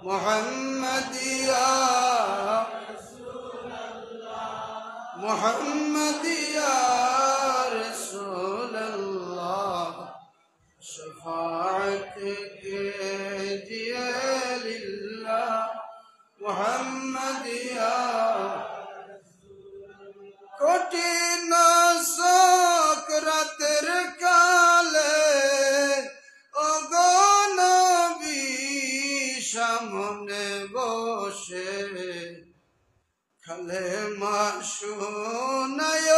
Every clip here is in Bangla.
محمد يا محمد يا رسول الله شفاعتك لله محمد يا কঠিন সকরাতের কালে ওগো নবী সামনে বসে কালেমা শোনায়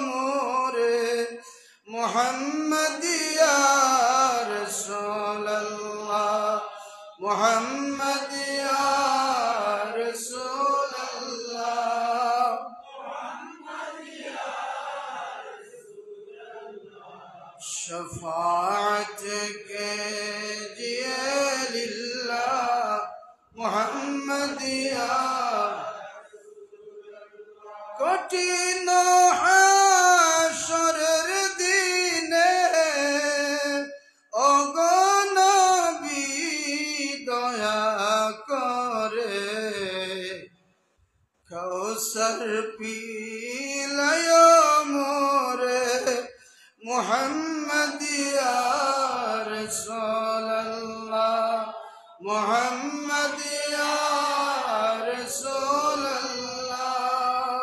মোরে মুহাম্মদ ইয়া রাসূলুল্লাহ মুহাম্মদ ইয়া রাসূলুল্লাহ شفاعتك لله محمد يا কঠিন হাসরের দিনে ওগো নবী দয়া করে কাউসার পিলায় মোরে محمد يا رسول الله محمد يا رسول الله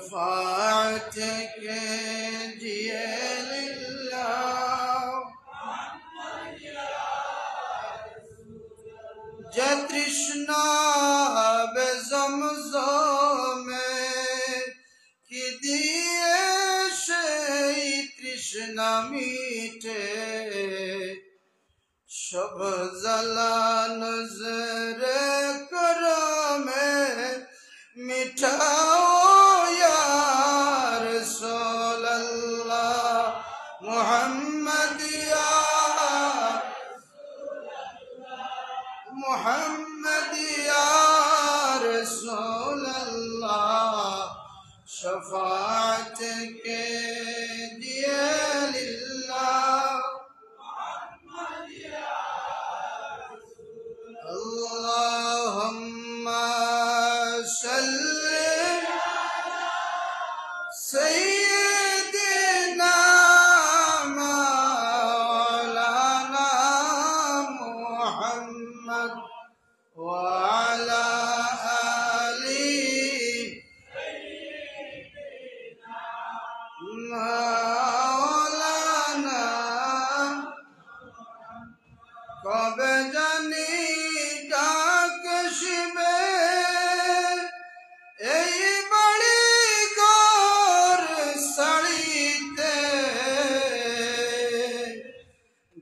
شفاعتك لله جا ترشنا بزمزمে কি দিয়ে সেই তৃষ্ণা মিটে সব জ্বালা নজরে করমে মিঠাও ইয়া রাসূলুল্লাহ মুহাম্মদ ইয়া محمد يا رسول الله شفاعتك لله محمد يا رسول اللهم صل على سيدنا مولانا محمد وعلى آله مولانا কবে জানি ডাক শিবে এই বাড়ি ঘর সাড়িতে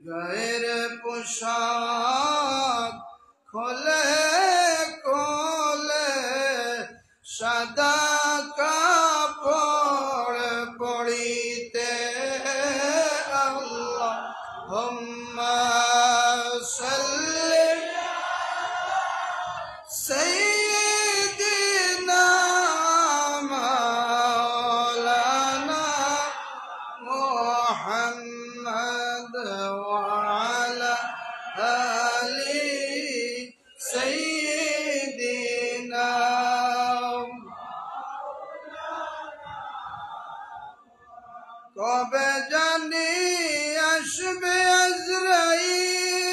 গায়ের পোশাক খোলে কোলে সাদা কাপড় পড়িতে আল্লাহুম্মা সাল্লি সাইয়্যিদিনা মাওলানা মুহাম্মদ ওয়া আলা আলি سيدنا কবে জানি আসবে আজরাইল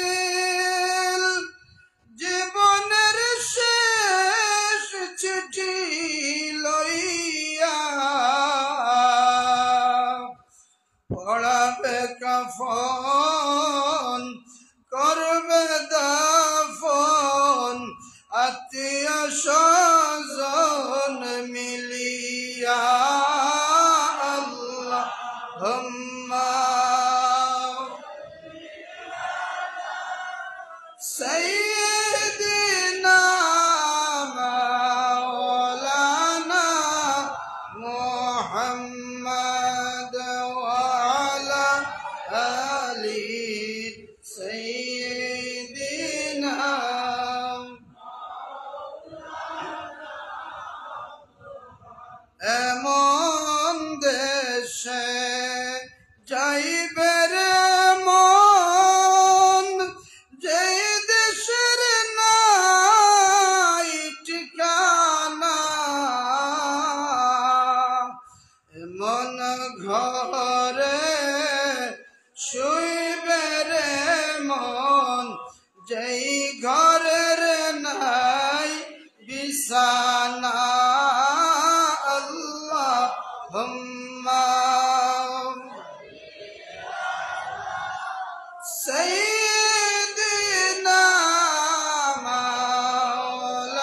জীবনের শেষ চিঠি লইয়া পড়াবে কাফন করবে দাফন আত্মীয় স্বজন মিলিয়া আল্লাহুম্মা সাইয়্যিদিনা মাওলানা মুহাম্মদ ওয়া আলা আলি সাইয়্যিদিনা এমন দেশে যাইবে রে শুইবে রে মন যেই ঘরের নাই বিছানা আল্লাহুম্মা সাইয়্যিদিনা মাওলানা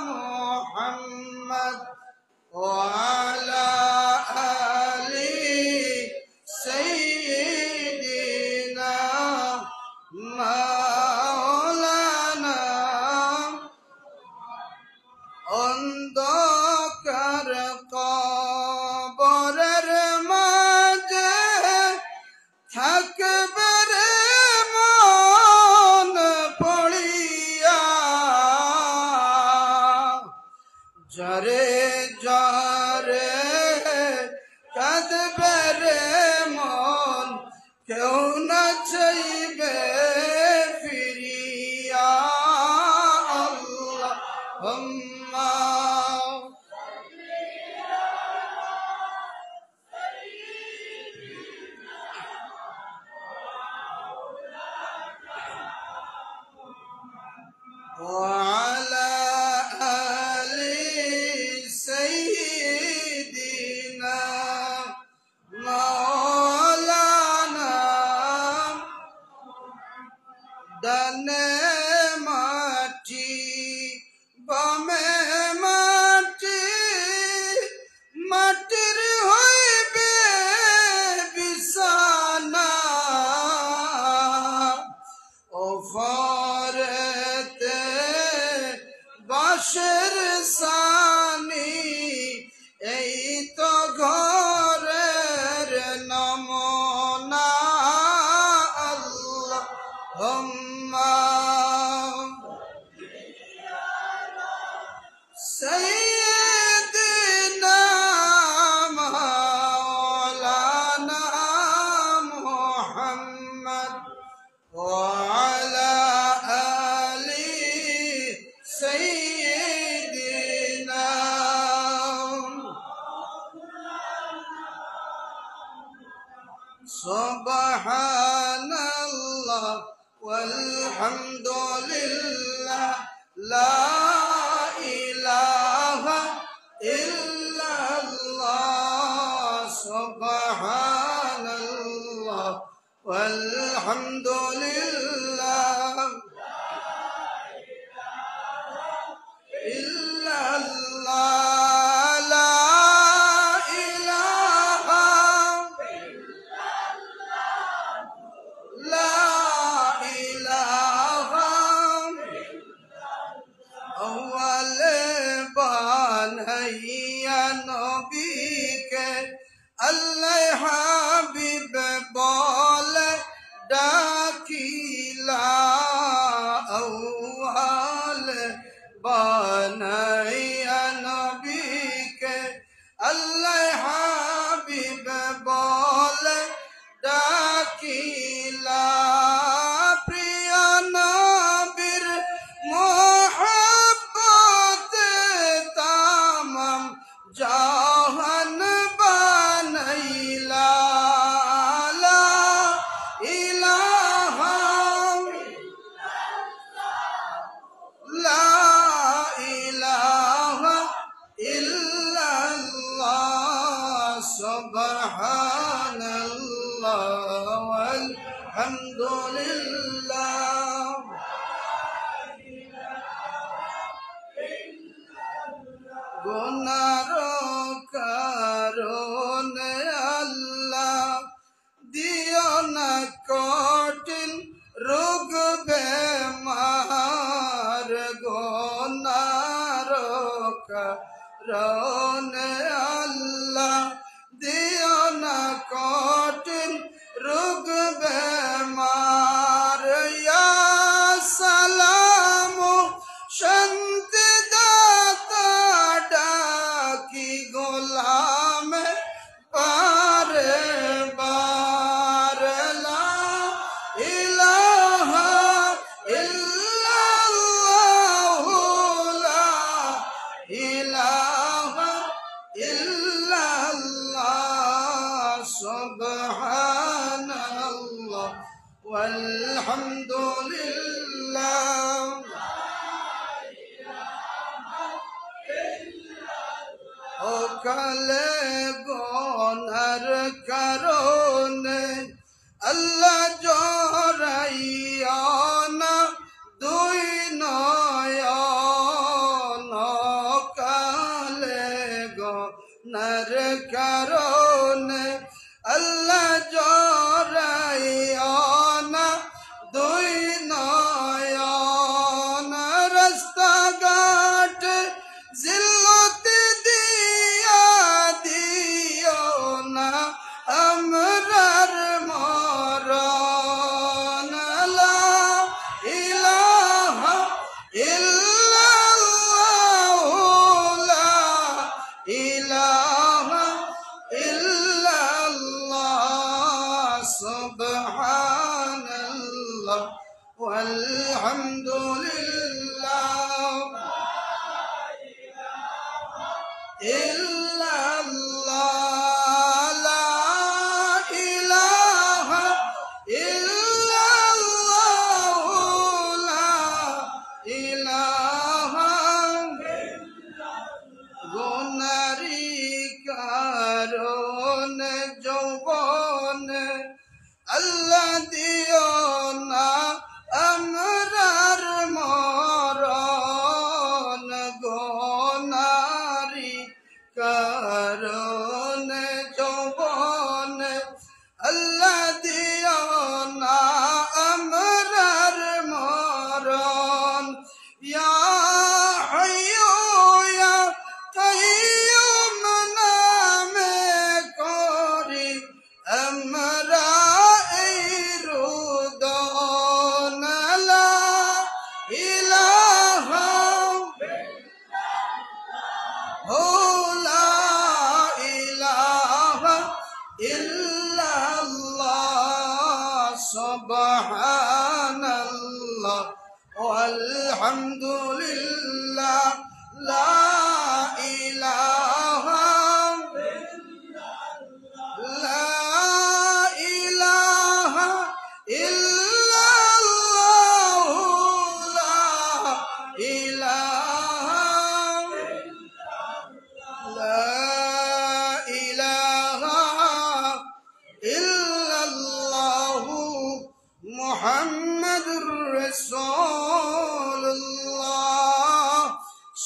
মুহাম্মদ ওয়া আলা আলি সাইয়্যিদিনা মাওলানা অন্ধকার কবরের মাঝে থাকবে রে মন পড়িয়া জরে জরে কাঁদবে রে মন কেউ না চাইবে ফিরিয়া আল্লাহুম্মা وعلى آل سيدنا مولانا ডানে মাটি বামে মাটি মাটির হইবে বিছানা ওফরেতে বাঁশের সানি এই তো ঘরের নমুনা আল্লাহুম্মা সাইয়্যিদিনা মাওলানা মুহাম্মদ ওয়া আলা আলি সাইয়্যিদিনা সুবহানাল্লাহ walhamdulillah la ilaha illallah subhanallah walhamdulillah illallah la ilaha la ilaha awwale banaiya nabike Allah habib bole dakila awwale banaiya nabike Allah habib bole dakila priya nabir mohabbat tamam jahan banaila la ilaha la ilaha illallah subhanallah walhamdulillah গুনার কারণে আল্লাহ দিও না কঠিন রোগ বেমার গুনার কারণে আল্লাহ দিও না কঠিন রোগ বেমার ইয়া সালাম শান্তি দাতা ডাকি গোলাম পারে বার লা ইলাহা ইল্লাল্লাহ লা ইলাহা ইল্লাল্লাহ সুবহান والحمد لله ও কালে গোনার কারণে আল্লাহ জড়াইয়া না দুই নয়ন কালে গোনার কারণে আল্লাহ জড়াইয়া না দুই নয়ন রাস্তাঘাট জিল্লতে দিয়া দিও না আমরার মরণ লা ইলাহা ইল্লাল্লাহু লা ইলাহা ইল্লাল্লাহ সুবহানাল্লাহ walhamdulillah illallah la ilaha illallah la ilaha Gunari কারণে যৌবনে আল্লাহ দিও না আমরার মরণ গুনারি কারণে যৌবনে আল্লাহ দিও না আমরার মরণ ইয়া হাইয়ু ইয়া কাইয়ুম নামে করি আমরা এই রুদন লা ইলাহা ও লা ইলাহা ইল্লাল্লাহ সুবহানাল্লাহ walhamdulillah la ilaha la ilaha illallah la ilaha la ilaha illallah muhammadur rasulullah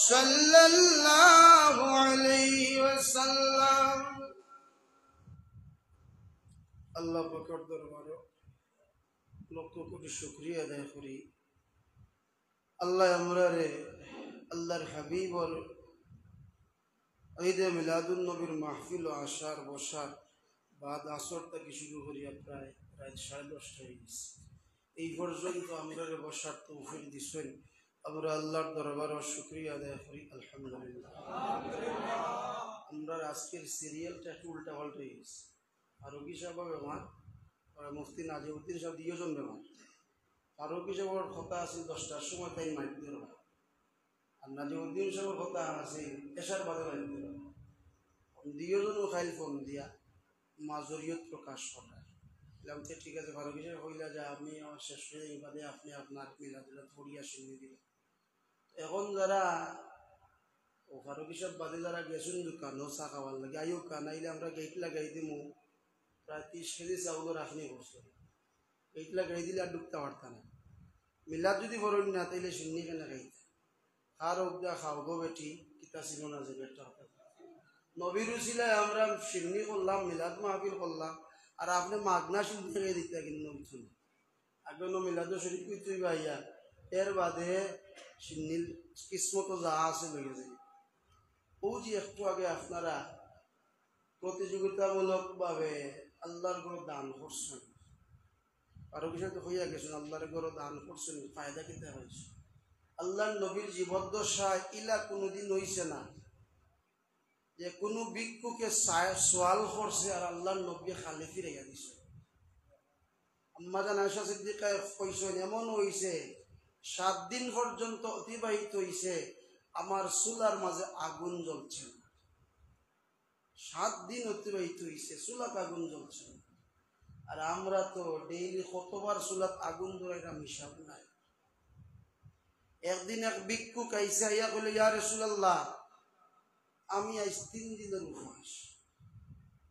sallallahu alayhi wasallam আল্লাহ পাকের দরবারে লক্ষ কোটি শুকরিয়া আদায় করি আল্লাহ আমরারে আল্লাহর হাবিবর ঈদে মিলাদুন নবীর মাহফিল ও আশার বসার বাদ আসর থেকে শুরু করিয়া প্রায় 10:30 হয়ে গেছে এই পর্যন্ত আমরারে বসার তৌফিক দিছেন আমরা আল্লাহর দরবারে শুকরিয়া আদায় করি আলহামদুলিল্লাহ আমরা আজকের সিরিয়ালটা একটু উল্টা পাল্টা হয়ে গেছে ফারুকি সাহেব বেমার মুফতি নাজিমউদ্দিন সাহেব দুইজন বেমার ফারুকি সাহেবের কথা আছে 10টার সময় তাই মাইক দিয়ে আর নাজিমউদ্দিন সাহেবের কথা আছে এশার বাদে মাইক দিয়ে দুইজনও খাইল ফোন দিয়া মাজরিয়ত প্রকাশ করার বললাম ঠিক আছে ফারুকি সাহেব কইলা যে আমি শেষ হয়ে এই বাদে আপনি আপনার মিলাদুল্লাহ পড়িয়া শুনিয়ে দিলেন এখন যারা ও ফারুকি সাহেব বাদে যারা গেছেন দোকানও চা খাওয়ার লাগে আইও কানাইলে আমরা গেট লাগাই দিমু প্রায় 30 কেজি চাউল রাখনি করছে গেট লাগাই দিলে আর ডুবতে পারত না মিলাদ যদি বড় না তাইলে শুনি কেন খাইতে আর অবদা খাওয়াবো বেটি কিতা ছিল না যে বেটা নবীর উসিলায় আমরা সিন্নি করলাম মিলাদ মাহফিল করলাম আর আপনি মাগনা সিন্নি খেয়ে দিতে কিন্তু বুঝুন আগে মিলাদ শরীফ তুই ভাইয়া এর বাদে সিন্নির কিসমত যা আছে লইয়া যায় ও যে একটু আগে আপনারা প্রতিযোগিতামূলকভাবে আল্লাহর ঘরে দান করছেন আরো কিছু তো হইয়া গেছেন আল্লাহর ঘরে দান করছেন ফায়দা কিতা হয়েছে আল্লাহর নবীর জীবদ্দশায় ইলা কোনোদিন হইছে না যে কোনো ভিক্ষুকে সোয়াল করছে আর আল্লাহর নবী খালি ফিরাইয়া দিছে আম্মা জান আয়েশা সিদ্দিকা কইছেন এমন হইছে 7 দিন পর্যন্ত অতিবাহিত হইছে আমার চুলার মাঝে আগুন জ্বলছে 7 দিন অতিবাহিত হইছে চুলাতে আগুন জ্বলছে আর আমরা তো ডেইলি কতবার চুলাত আগুন ধরাইলাম হিসাব নাই। একদিন এক ভিক্ষুক আইসা ইয়া কইল, ইয়া রাসূলুল্লাহ, আমি আজ 3 দিনের উপবাস।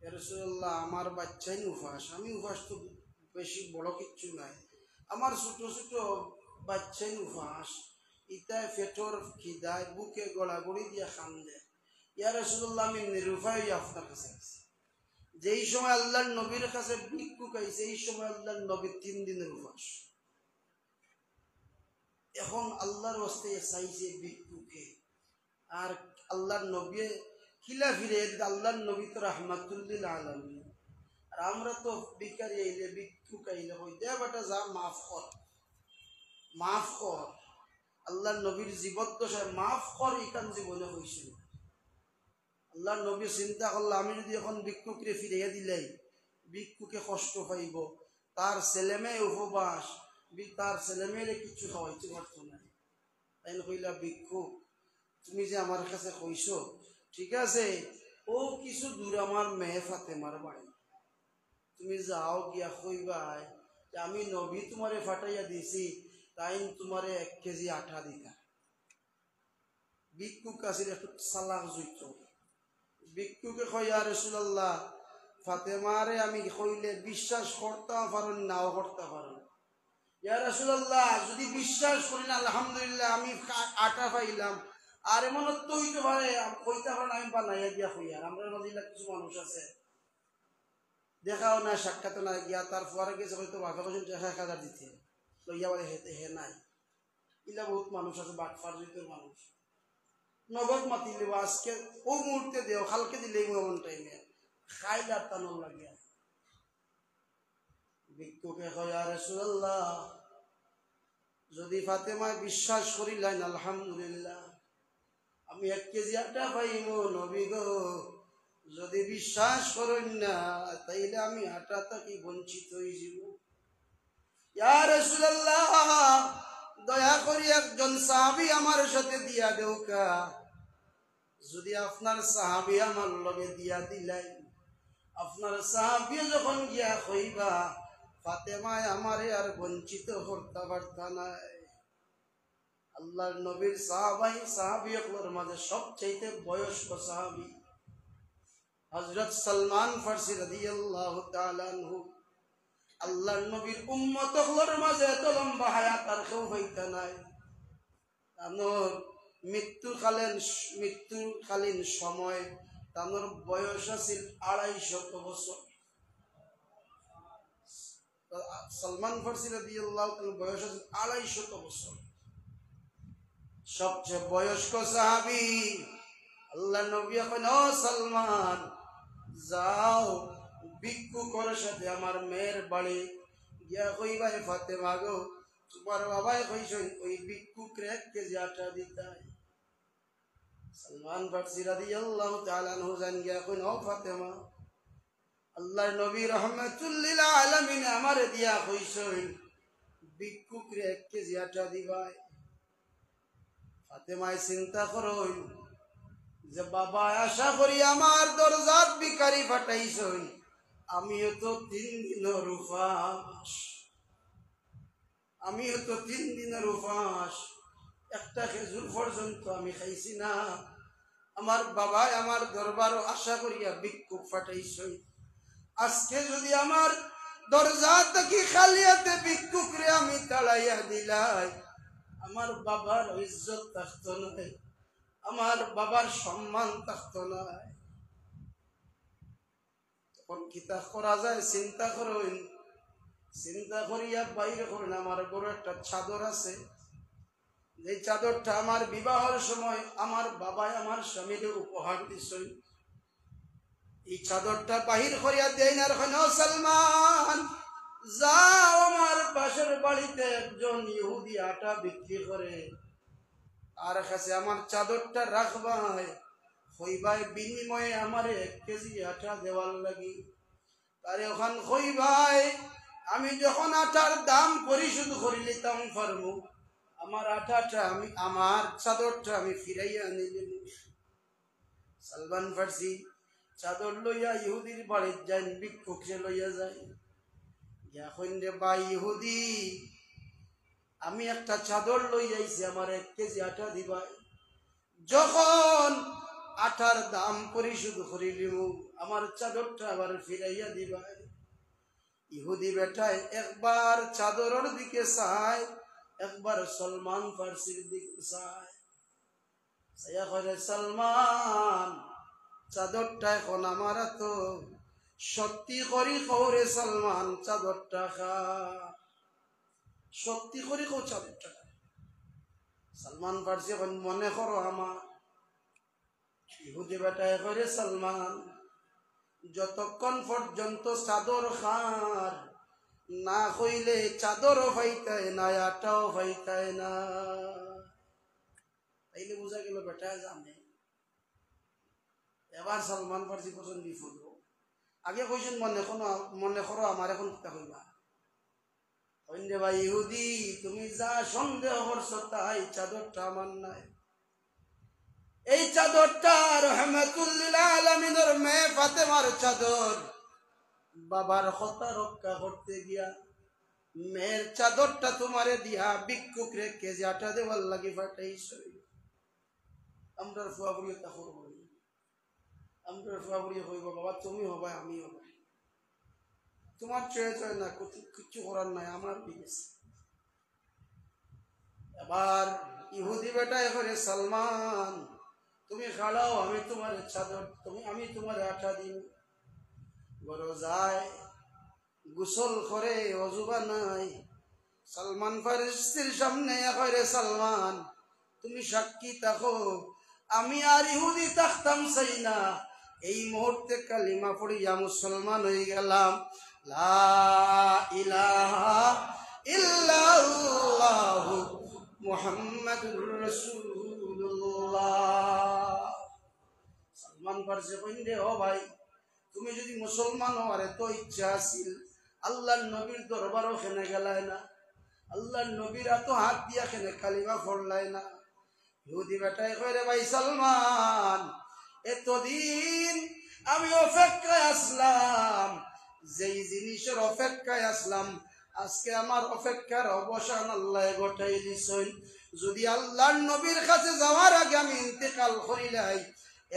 ইয়া রাসূলুল্লাহ, আমার বাচ্চাই উপবাস। আমি উপবাস তো বেশি বড় কিচ্ছু নাই, আমার ছোট ছোট বাচ্চাই উপবাস। ইতায় পেটর খিদায় বুকে গড়াগড়ি দিয়া কান্দে। ইয়া রাসূলুল্লাহ, আমি নিরুপায় আপনার কাছে আছি। যেই সময় আল্লাহর নবীর কাছে ভিক্ষুক আইছে, এই সময় আল্লাহর নবীর 3 দিনের উপবাস। এখন আল্লাহর ওয়াস্তে চাইছে ভিক্ষুকে, আর আল্লাহর নবী কিলা ফিরে, আল্লাহর নবী তো রাহমাতুল লিল আলামিন। আর আমরা তো ভিখারি আইলে, ভিক্ষুক আইলে কই দে বেটা যা, মাফ কর, মাফ কর। আল্লাহর নবীর জীবদ্দশায় মাফ কর ইকান জীবনে হয়েছিল। আল্লাহর নবী চিন্তা করলো, আমি যদি এখন ভিক্ষুকরে ফিরিয়ে দিলাই, ভিক্ষুকে কষ্ট পাইব, তার ছেলেমেয়ে উপবাস, তার ছেলেমেয়েরে কিছু খাওয়াইতে পারত না। তাই কইলা, ভিক্ষুক তুমি যে আমার কাছে কইছো ঠিক আছে, ও কিছু দূর আমার মেয়ে ফাতেমার বাড়ি, তুমি যাও গিয়া কইবাই যে আমি নবী তোমারে ফাটাইয়া দিছি, তাই তোমারে 1 কেজি আটা দিতা। ভিক্ষুক কাছে একটু চালাক জুইত। ভিক্ষুকে কয়, ইয়া রাসূলুল্লাহ, ফাতেমারে আমি কইলে বিশ্বাস করতে পারেন, নাও করতে পারেন। ইয়া রাসূলুল্লাহ, যদি বিশ্বাস করেন আলহামদুলিল্লাহ, আমি আটা পাইলাম। আর এমন তো হইতে পারে কইতে পারেন আমি বানাইয়া দিয়া কই। আর আমরা মদিনা কিছু মানুষ আছে দেখাও না, সাক্ষাৎ না, গিয়া তার পরে গেছে হয়তো 1000 দিতে লইয়া বলে হেতে হে নাই। ইলা বহুত মানুষ আছে, বাটফার জুইতের মানুষ। নগদ মাতি দেব, আজকে ও মুহূর্তে দেও, কালকে দিলে এমন টাইমে খাইলার টানোর লাগিয়া। ভিক্ষুকে কয়, ইয়া রাসূলুল্লাহ, যদি ফাতেমায় বিশ্বাস করিলেন আলহামদুলিল্লাহ, আমি 1 কেজি আটা পাইব নবী গো। যদি বিশ্বাস করেন না, তাইলে আমি আটা থেকে বঞ্চিত হয়ে যাব। ইয়া রাসূলুল্লাহ, দয়া করি একজন সাহাবী আমার সাথে দিয়া দেউকা। যদি আপনার সাহাবী আমার লগে দিয়া দিলাই, আপনার সাহাবী যখন গিয়া কইবা ফাতেমায় আমারে আর বঞ্চিত করতে পারতা নাই। আল্লাহর নবীর সাহাবীগুলোর মাঝে সবচেয়ে বয়স্ক সাহাবী হযরত সালমান ফারসি রাদিয়াল্লাহু তাআলা আনহু। আল্লাহর নবীর উম্মতগুলোর মাঝে এত লম্বা হায়াত আর কেউ হইতা নাই। তানোর মৃত্যুকালীন সময় তানোর বয়স আছিল 250 বছর। সালমান ফারসি রাদিয়াল্লাহু তাআলা বয়স আছিল 250 বছর। সবচেয়ে বয়স্ক সাহাবী। আল্লাহর নবী এখন, ও সালমান, যাও ভিক্ষুকের সাথে আমার মেয়ের বাড়ি গিয়া কইবা, ফাতেমা গো, তোমার বাবাই কইছেন ওই ভিক্ষুকরে 1 কেজি আটা দিতাই। সালমান ফারসি রাদিয়াল্লাহু তাআলা আনহু জান গিয়া কইন, ও ফাতেমা, আল্লাহর নবী রাহমাতুল লিল আলামিন আমারে দিয়া কইছেন ভিক্ষুকরে 1 কেজি আটা দিবাই। ফাতেমায় চিন্তা করইন যে বাবা আশা করি আমার দরজাত ভিখারি ফাটাইছেন, আমিও তো 3 দিনের উপবাস, আমিও তো 3 দিনের উপবাস, একটা খেজুর পর্যন্ত আমি খাইছি না। আমার বাবা আমার দরবারও আশা করিয়া ভিক্ষুক ফাটাইছেন, আজকে যদি আমার দরজা থেকে খালি হাতে ভিক্ষুকরে আমি তাড়াইয়া দিলাই, আমার বাবার ইজ্জত থাকতো না, আমার বাবার সম্মান থাকতো না। তখন কিতা করা যায় চিন্তা করুন। চিন্তা করিয়া বাইরে করুন, আমার বড় একটা চাদর আছে, যে চাদরটা আমার বিবাহের সময় আমার বাবাই আমার স্বামীকে উপহার দিছেন। এই চাদরটা বাহির করিয়া দেয় না, এখন সালমান যাও আমার পাশের বাড়িতে একজন ইহুদি আটা বিক্রি করে, আর কাছে আমার চাদরটা রাখবাই, হইবাই বিনিময়ে আমার 1 কেজি আটা দেওয়ার লাগি। তারে ওখান হইবাই আমি যখন আটার দাম পরিশোধ করি লিতাম পারবো, আমার আটাটা আমি আমার চাদরটা আমি ফিরাইয়া আনিলাম। সালমান ফারসি চাদর লইয়া ইহুদির বাড়িতে যান, ভিক্ষুককে লইয়া যায়। এখন রে ভাই ইহুদি, আমি একটা চাদর লই আইছি, আমার 1 কেজি আটা দিবাই। যখন আটার দাম পরিশোধ করিলিম, আমার চাদরটা আবার ফিরাইয়া দিবাই। ইহুদি বেটায় একবার চাদরের দিকে চায়, একবার সলমান ফার্সির দিকে চায়। সলমান, চাদরটা এখন আমার তো সত্যি করি কৌরে সলমান, চাদরটা খা, সত্যি করি কৌ চাদরটা। সলমান ফার্সি এখন মনে করো আমার। ইহুদি বেটায় করে সলমান, যতক্ষণ পর্যন্ত চাদর খার না হইলে চাদরও ফাইতায় না, আটাও ফাইতায় না। তাইলে বোঝা গেল বেটা জানে। এবার সলমান ফার্সি পছন্দ বিফল। আগে কইছেন মনে করো আমার, এখন কথা কইবা। হইলে ভাই ইহুদি, তুমি যা সন্দেহ করছো তাই, চাদরটা আমার নাই। এই চাদরটা রহমাতুল লিল আলামিনের মেয়ে ফাতেমার চাদর। বাবার কথা রক্ষা করতে গিয়া মেয়ের চাদরটা তোমারে দিয়া ভিক্ষুক রে কেজি আটা দেওয়ার লাগি ফাটাইছ। আমরা ফুয়া বুড়ি তা করব, আমরা ফুয়া বুড়ি হইব, বাবা তুমি হবা আমি হবা, তোমার চয়ে না, কিচ্ছু করার নাই, আমার বিগেছে। এবার ইহুদি বেটা এবারে সলমান, তুমি খাড়াও, আমি তোমার চাদর, আমি তোমার আটা দিন। বড় যায় গোসল করে, অজুবা নাই। সলমান ফারসির সামনে এবারে সলমান, তুমি সাক্ষী থাকো, আমি আর ইহুদি থাকতাম চাই না, এই মুহূর্তে কালিমা পড়িয়া মুসলমান হয়ে গেলাম। লা ইলাহা ইল্লাল্লাহু মুহাম্মাদুর রাসূলুল্লাহ। সলমান ফারসি কইলে, ও ভাই, তুমি যদি মুসলমান হওয়ার তো ইচ্ছা আছিল, আল্লাহর নবীর দরবারও খেনে গেলায় না, আল্লাহর নবীরা তো হাত দিয়া খেনে কালিমা পড়লাই না। ইহুদি বেটায় কইরে, ভাই সলমান, এতদিন আমি অপেক্ষায় আসলাম, যেই জিনিসের অপেক্ষায় আসলাম, আজকে আমার অপেক্ষার অবসান আল্লাহ ঘটাই দিছেন। যদি আল্লাহর নবীর কাছে যাওয়ার আগে আমি ইন্তেকাল করিলাই,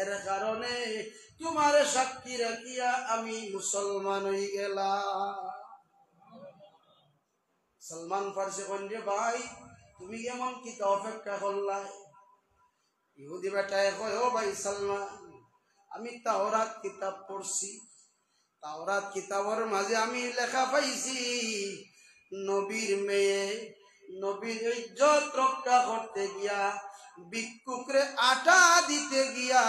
এর কারণে তোমার সাক্ষী রাখিয়া আমি মুসলমান হয়ে গেলাম। সলমান ফারসি কইলে, ভাই তুমি এমন কি অপেক্ষা করলাই? ইহুদি বেটায় কয়, ও ভাই সলমান, আমি তাওরাত কিতাব পড়ছি, তাওরাত কিতাবের মাঝে আমি লেখা পাইছি, নবীর মেয়ে নবীর ইজ্জত রক্ষা করতে গিয়া, ভিক্ষুকরে আটা দিতে গিয়া,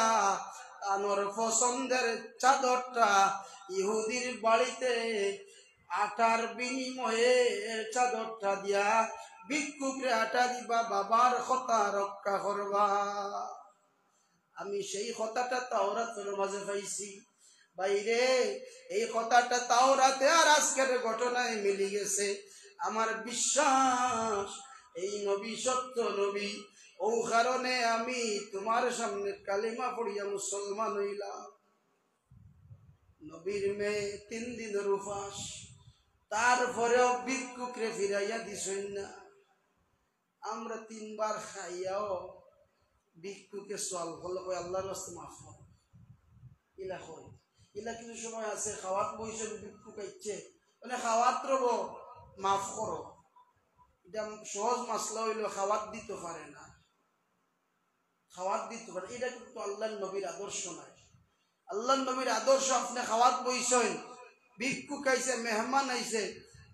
আনোর পছন্দের চাদরটা ইহুদির বাড়িতে আটার বিনিময়ে চাদরটা দিয়া ভিক্ষুকরে আটা দিবা, বাবার কথা রক্ষা করবা। আমি সেই কথাটা তাওরাতের মাঝে পাইছি। বাইরে এই কথাটা তাওরাতে আর আজকের ঘটনায় মিলে গেছে। আমার বিশ্বাস এই নবী সত্য নবী, ও কারণে আমি তোমার সামনে কালিমা পড়িয়া মুসলমান হইলাম। নবীর মেয়ে 3 দিনের উপাস, তারপরেও ভিক্ষুকরে ফিরাইয়া দিছেন না। আমরা 3 বার খাইয়াও ভিক্ষুকে সোয়াল করলে, আল্লাহর রাস্তে মাফ করো, ইলা কই ইলা কিছু সময় আছে খাওয়াত বইছে, ভিক্ষুক আইছে মানে খাওয়াত রব মাফ করো, এটা সহজ মাসলা হইল, খাওয়াত দিতে পারে না, খাওয়াত দিতে পারে, এটা কিন্তু আল্লাহর নবীর আদর্শ নাই। আল্লাহর নবীর আদর্শ, আপনি খাওয়াত বইছেন, ভিক্ষুক আইছে, মেহমান আইছে,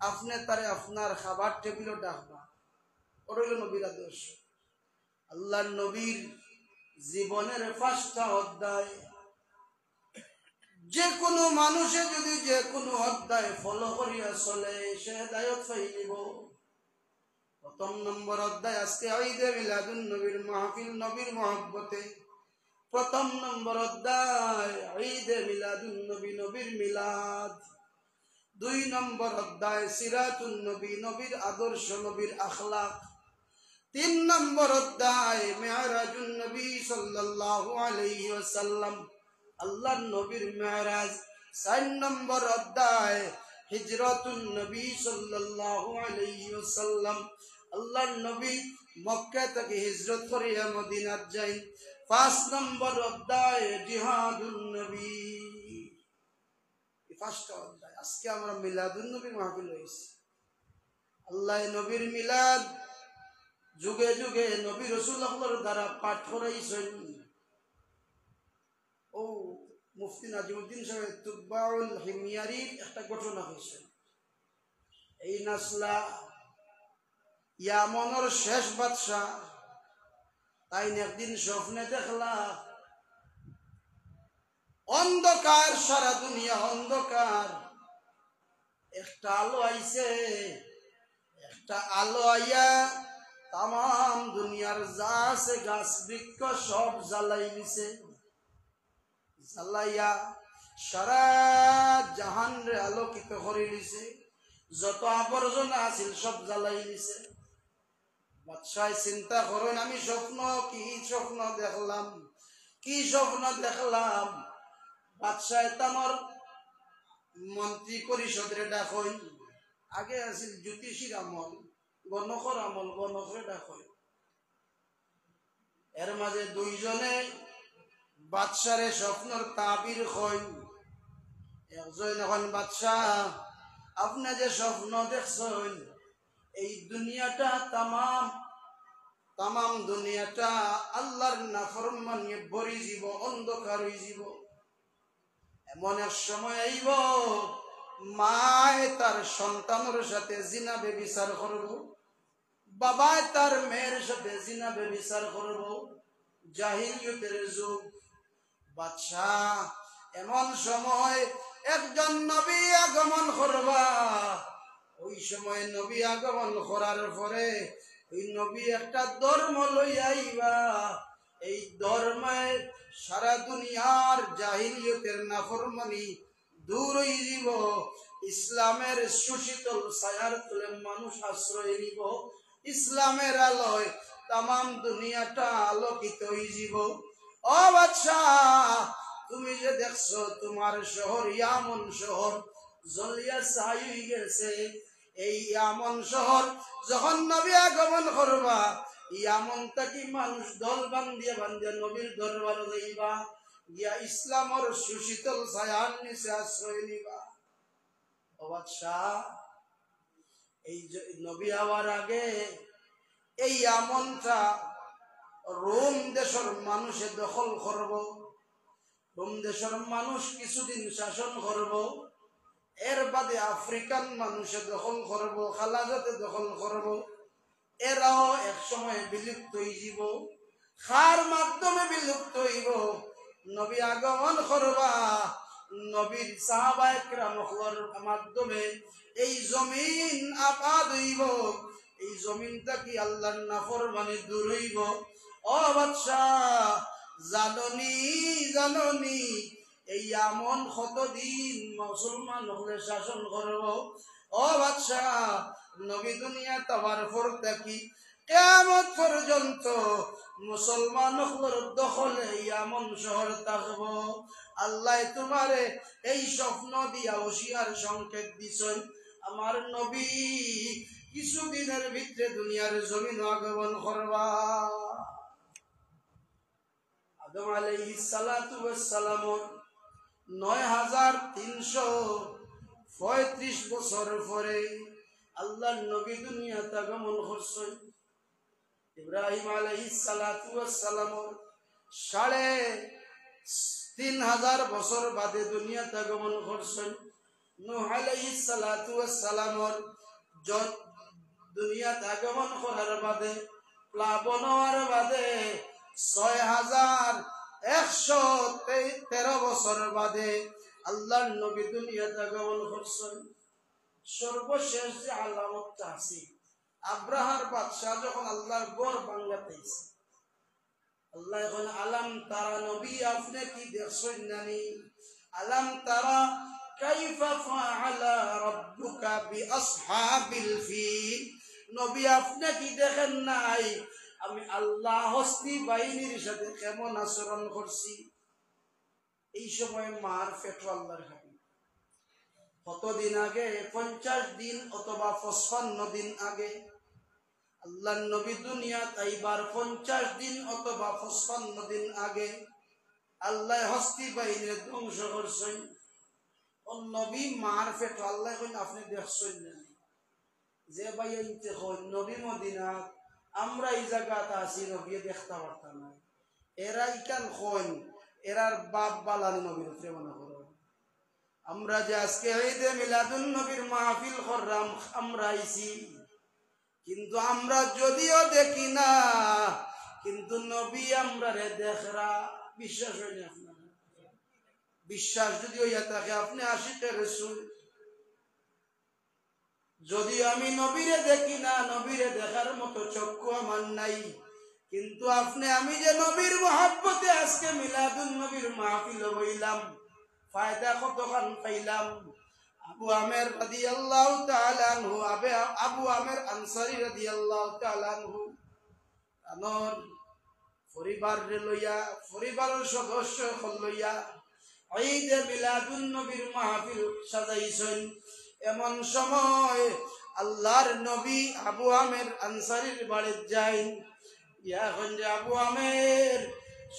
আপনি তারে আপনার খাবার টেবিলও ডাকবা, ওটা হইল নবীর আদর্শ। আল্লাহর নবীর জীবনের 5টা অধ্যায়, যে কোনো মানুষে যদি যে কোনো অধ্যায় ফলো করিয়া চলে, সে হেদায়েত পাইব। 1 নম্বর অধ্যায় আজকে ঈদে মিলাদুন নবীর মাহফিল, নবীর মহব্বতে। 1 নম্বর অধ্যায় ঈদে মিলাদুন নবী, নবীর মিলাদ। 2 নম্বর অধ্যায় সিরাতুন নবী, নবীর আদর্শ, নবীর আখলাক। 3 নম্বর অধ্যায় মেরাজুন নবী সাল্লাল্লাহু আলাইহি ওয়াসাল্লাম, আল্লাহর নবীর মেরাজ। 4 নম্বর অধ্যায় হিজরাতুন নবী সাল্লাল্লাহু আলাইহি ওয়াসাল্লাম, আল্লাহর নবী মক্কা থেকে হিজরত করিয়া মদিনাত যাই। 5 নম্বর অধ্যায় জিহাদুন নবী, 5টা অধ্যায়। আজকে আমরা মিলাদুন নবী মাহফিল হইছে। আল্লাহ নবীর মিলাদ যুগে যুগে নবী রাসূলুল্লাহর দ্বারা পাঠ করাইছেন। ও মুফতি নাজিমউদ্দিন সাহেব তুব্বাউল হিমিয়ারির একটা ঘটনা হয়েছে। এই নাসলা ইয়ামনের শেষ বাদশাহ, তাই একদিন স্বপ্নে দেখলা অন্ধকার, সারা দুনিয়া অন্ধকার, একটা আলো আইছে। একটা আলো আইয়া তাম দুনিয়ার যা আছে গাছ বৃক্ষ সব জ্বালাই নিছে। জ্বালাইয়া সারা জাহান রে আলোকিত করে নিছে। যত আবর্জনা আছিল সব জ্বালাই নিছে। বাদশাহ চিন্তা করেন, আমি কি স্বপ্ন দেখলাম, কি স্বপ্ন দেখলাম। বাদশাহ তামর মন্ত্রী পরিষদরে ডাকই। আগে আছিল জ্যোতিষীর আমল, গণকর আমল, গণকরে ডাকই। এর মাঝে দুইজনে বাদশারে স্বপ্নর তাবির কইন। একজন এখন, বাদশাহ আপনি যে স্বপ্ন দেখছেন, এই দুনিয়াটা তাম দুনিয়াটা আল্লাহর নাফরমানি ভরি যাব, অন্ধকার হয়ে যাব। এমন এক সময় আইব মায় তার সন্তানের সাথে জিনা ব্যভিচার করব, বাবায় তার মেয়ের সাথে জিনা ব্যভিচার করব। জাহিলিয়তের যুগ। বাদশাহ এমন সময় একজন নবী আগমন করবা। ওই সময় নবী আগমন করার পরে ওই নবী একটা ধর্ম লইয়া আইবা। এই ধর্মে সারা দুনিয়ার জাহিলিয়তের নাফরমানি দূর হয়ে যাব। ইসলামের সুশীতল ছায়ার তলে মানুষ আশ্রয় নিব। ইসলামের আলোয় তাম দুনিয়াটা আলোকিত হয়ে যাব। ও বাদশাহ, তুমি যে দেখছো তোমার শহর ইয়ামন শহর জ্বলিয়া ছাই হয়ে গেছে। এই ইয়ামন শহর যখন নবী আগমন করবা, ইয়ামন থেকে মানুষ দল বান্ধিয়া বান্ধিয়া নবীর দরবারে যাইবা, গিয়া ইসলামের সুশীতল ছায়ার নিচে আশ্রয় নিবা। ও বাদশাহ, এই নবী হওয়ার আগে এই ইয়ামনটা রোম দেশের মানুষে দখল করব। রোম দেশের মানুষ কিছুদিন শাসন করব। এর বাদে আফ্রিকান মানুষে দখল করব, খালাজাতে দখল করব। এরাও এক সময় বিলুপ্ত হয়ে যাব। খার মাধ্যমে বিলুপ্ত হইব। নবী আগমন করবা, নবীর সাহাবায়ে কেরামের মাধ্যমে এই জমিন আবাদ হইব। এই জমিনটা কি আল্লাহর নাফরমানি দূর হইব। ও বাদশাহ, জাননি এই এমন কতদিন মুসলমান হলে শাসন করব। ও বাদশাহ, নবী দুনিয়া তাওয়ার পর থাকি কিয়ামত পর্যন্ত মুসলমান হলের দখলে এমন শহর থাকব। আল্লাহ তোমারে এই স্বপ্ন দিয়া হুঁশিয়ার সংকেত দিছেন। আমার নবী কিছুদিনের ভিতরে দুনিয়ার জমিন আগমন করবা। আদম আলাইহিস সালাতু ওয়াস সালাম ৯৩৩৫ বছর পরে আল্লাহর নবী দুনিয়াতে আগমন করছেন। ইব্রাহিম আলাইহিস সালাতু ওয়াস সালাম ৩৫০০ বছর বাদে দুনিয়াতে আগমন করছেন। নূহ আলাইহিস সালাতু ওয়াস সালাম দুনিয়াতে আগমন করার বাদে, প্লাবন হওয়ার বাদে ৬১১৩ বছর বাদে আল্লাহর নবী দুনিয়াতে আগমন করছেন। সর্বশেষ যে আলামতটা আছে, আব্রাহার বাদশাহ যখন আল্লাহর গড় বাংলাতেছে, আল্লাহ এখন আলাম তারা, নবী আপনি কি দেখছেন নানি? আলাম তারা কাইফা ফাআলা রাব্বুকা বিআসহাবিল ফিল, নবী আপনি কি দেখেন নাই আমি আল্লাহ হস্তি বাহিনীর সাথে কেমন আচরণ করছি? এই সময় মার পেটো আল্লাহর হাবিব কতদিন আগে? 50 দিন অথবা 55 দিন আগে আল্লাহর নবী দুনিয়া তাইবার 50 দিন অথবা 55 দিন আগে আল্লাহ হস্তি বাহিনীর ধ্বংস করছেন। ও নবী মার ফেট আল্লাহ কইন আপনি দেখছেন না যে ভাই ইনতে কই নবী মদিনা আমরা এই জায়গাতে আছি নবী দেখতে পারতাম না। এরা ইকান কইন এরার বাপ বালানি নবীর উপরে মনে করো। আমরা যে আজকে ঈদে মিলাদুন নবীর মাহফিল করলাম আমরা আইছি, কিন্তু আমরা যদিও দেখি না কিন্তু নবী আমরা রে দেখরা। বিশ্বাস হয় না আপনার? বিশ্বাস যদি হইয়া থাকে আপনি আশিকে রাসূল। যদিও আমি নবীরে দেখি না, নবীরে দেখার মতো চক্ষু আমার নাই, কিন্তু আপনি আমি যে নবীর মহব্বতে আজকে মিলাদুন নবীর মাহফিল হইলাম, ফায়দা কতখান পাইলাম। আবু আমের রাদিয়াল্লাহু তাআলা আনহু, আবু আমের আনসারী রাদিয়াল্লাহু তাআলা আনহু আনর পরিবার লইয়া, পরিবারের সদস্য লইয়া ঈদে মিলাদুন নবীর মাহফিল সাজাইছেন। এমন সময় আল্লাহর নবী আবু আমের আনসারীর বাড়িতে যাইন। ইয়া হইছে আবু আমের,